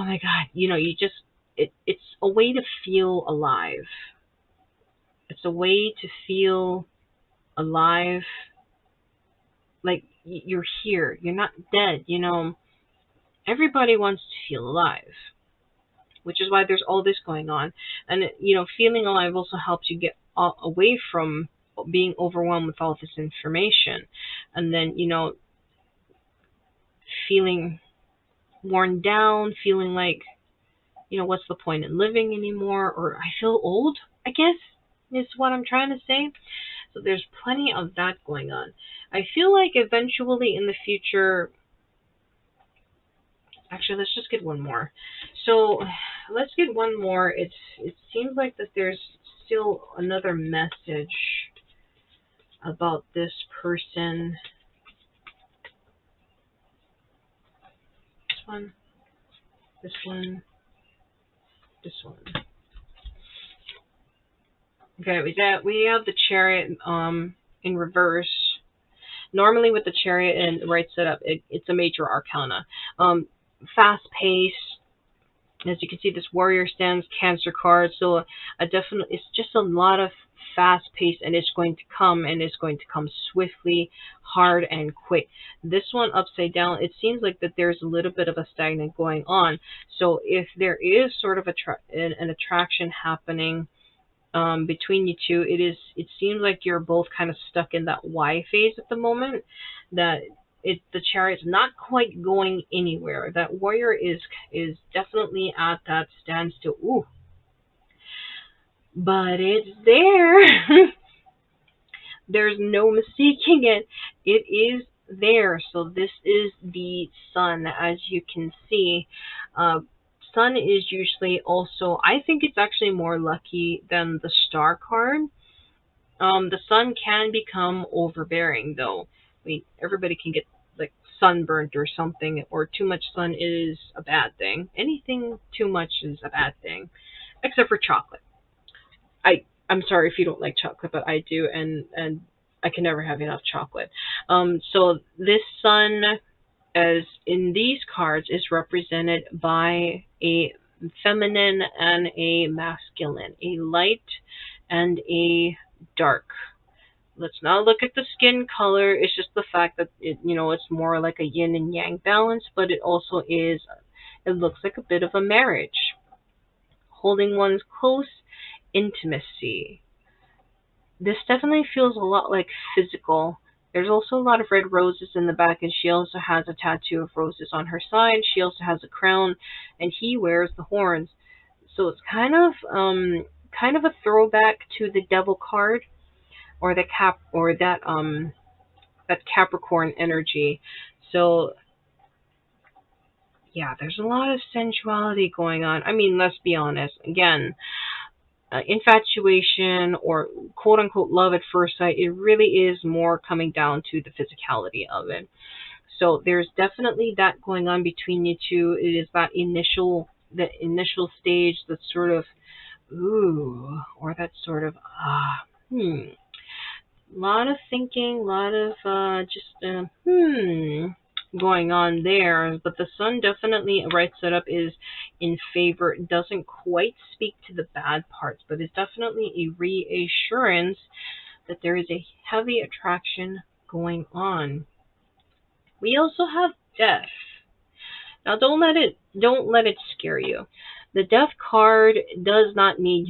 my god, it's a way to feel alive. It's a way to feel alive, like you're here. You're not dead, Everybody wants to feel alive, which is why there's all this going on. And, feeling alive also helps you get away from being overwhelmed with all this information. And then, feeling worn down, feeling like, what's the point in living anymore? Or I feel old, I guess, is what I'm trying to say. So there's plenty of that going on. I feel like eventually in the future, actually, let's just get one more. So let's get one more. It seems like that there's still another message about this person. This one. This one. This one. Okay, we have the Chariot in reverse. Normally with the Chariot in the right setup, it's a major arcana. Fast pace. As you can see, this Warrior stands, Cancer card. So it's just a lot of fast pace, and it's going to come, and it's going to come swiftly, hard, and quick. This one upside down, it seems like that there's a little bit of a stagnant going on. So if there is sort of an attraction happening between you two, it seems like you're both kind of stuck in that Y phase at the moment. That the Chariot's not quite going anywhere. That Warrior is definitely at that standstill. Ooh, but it's there. There's no mistaking it. It is there. So this is the Sun, as you can see. Sun is usually also, I think it's actually more lucky than the Star card. The Sun can become overbearing, though. I mean, everybody can get like sunburnt or something, or too much sun is a bad thing. Anything too much is a bad thing, except for chocolate. I'm sorry if you don't like chocolate, but I do, and I can never have enough chocolate. So this Sun, as in these cards, is represented by a feminine and a masculine, a light and a dark. Let's not look at the skin color. It's just the fact that it's more like a yin and yang balance, but it also is. It looks like a bit of a marriage, holding one's close, intimacy. This definitely feels a lot like physical. There's also a lot of red roses in the back, and she also has a tattoo of roses on her side. She also has a crown, and he wears the horns. So it's kind of a throwback to the Devil card, or that Capricorn energy. So yeah, there's a lot of sensuality going on. I mean, let's be honest. Again, infatuation or quote unquote love at first sight, it really is more coming down to the physicality of it. So there's definitely that going on between you two. It is that initial stage, that sort of ooh, or that sort of a lot of thinking, a lot of going on there. But the Sun definitely, right setup, is in favor. It doesn't quite speak to the bad parts, but it's definitely a reassurance that there is a heavy attraction going on. We also have Death. Now don't let it scare you. The death card does not mean,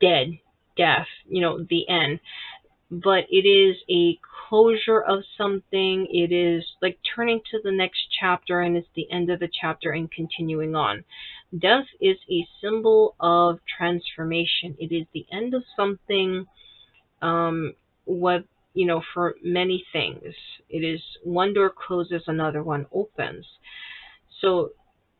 dead, death, the end. But it is a closure of something. It is like turning to the next chapter, and it's the end of the chapter and continuing on. Death is a symbol of transformation. It is the end of something, what, for many things. It is one door closes, another one opens. So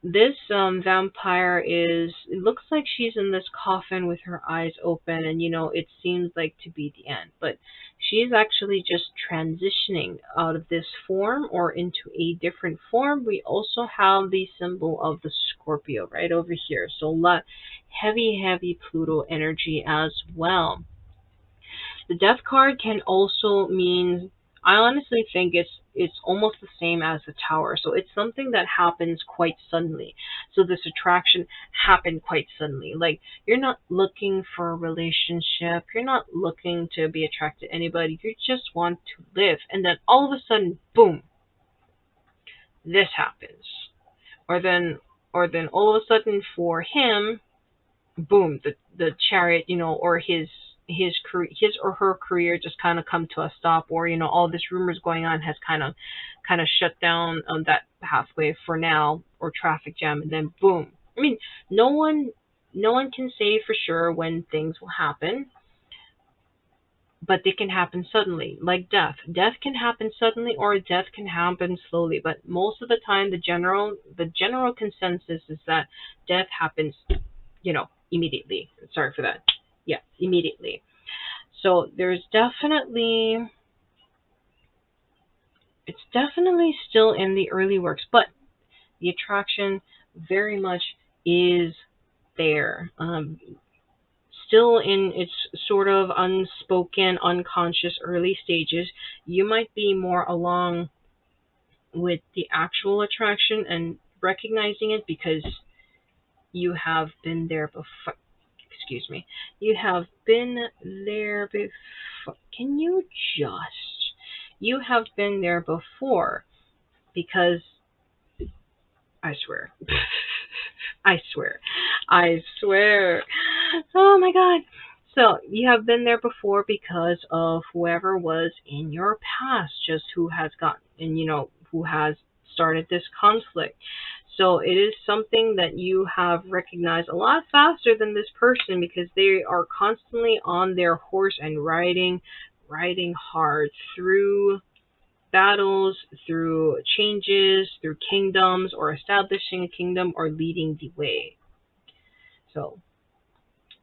this vampire it looks like she's in this coffin with her eyes open, and it seems like to be the end, but she's actually just transitioning out of this form or into a different form. We also have the symbol of the Scorpio right over here, so a lot heavy Pluto energy as well. The death card can also mean, I honestly think it's almost the same as the tower. So it's something that happens quite suddenly. So this attraction happened quite suddenly. Like, you're not looking for a relationship, you're not looking to be attracted to anybody, you just want to live. And then all of a sudden, boom, this happens. Or then all of a sudden for him, boom, the chariot, or his or her career just kind of come to a stop, or all this rumors going on has kind of shut down that pathway for now, or traffic jam, and then boom. I mean, no one can say for sure when things will happen, but they can happen suddenly, like death. Death can happen suddenly, or death can happen slowly. But most of the time, the general consensus is that death happens, immediately. Sorry for that. Yeah, immediately. So it's definitely still in the early works, but the attraction very much is there. Still in its sort of unspoken, unconscious early stages. You might be more along with the actual attraction and recognizing it because you have been there before. Excuse me. You have been there before. Can you just? You have been there before because I swear. I swear. I swear. Oh my god. So, you have been there before because of whoever was in your past, just who has gotten, and who has started this conflict. So, it is something that you have recognized a lot faster than this person because they are constantly on their horse and riding hard through battles, through changes, through kingdoms, or establishing a kingdom, or leading the way. So,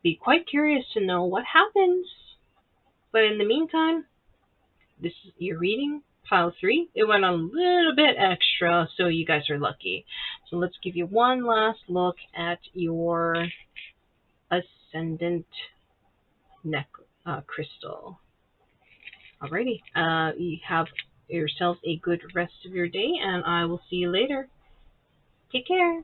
be quite curious to know what happens. But in the meantime, this is your reading, file 3. It went a little bit extra, so you guys are lucky. So let's give you one last look at your Ascendant crystal. Alrighty, you have yourselves a good rest of your day, and I will see you later. Take care.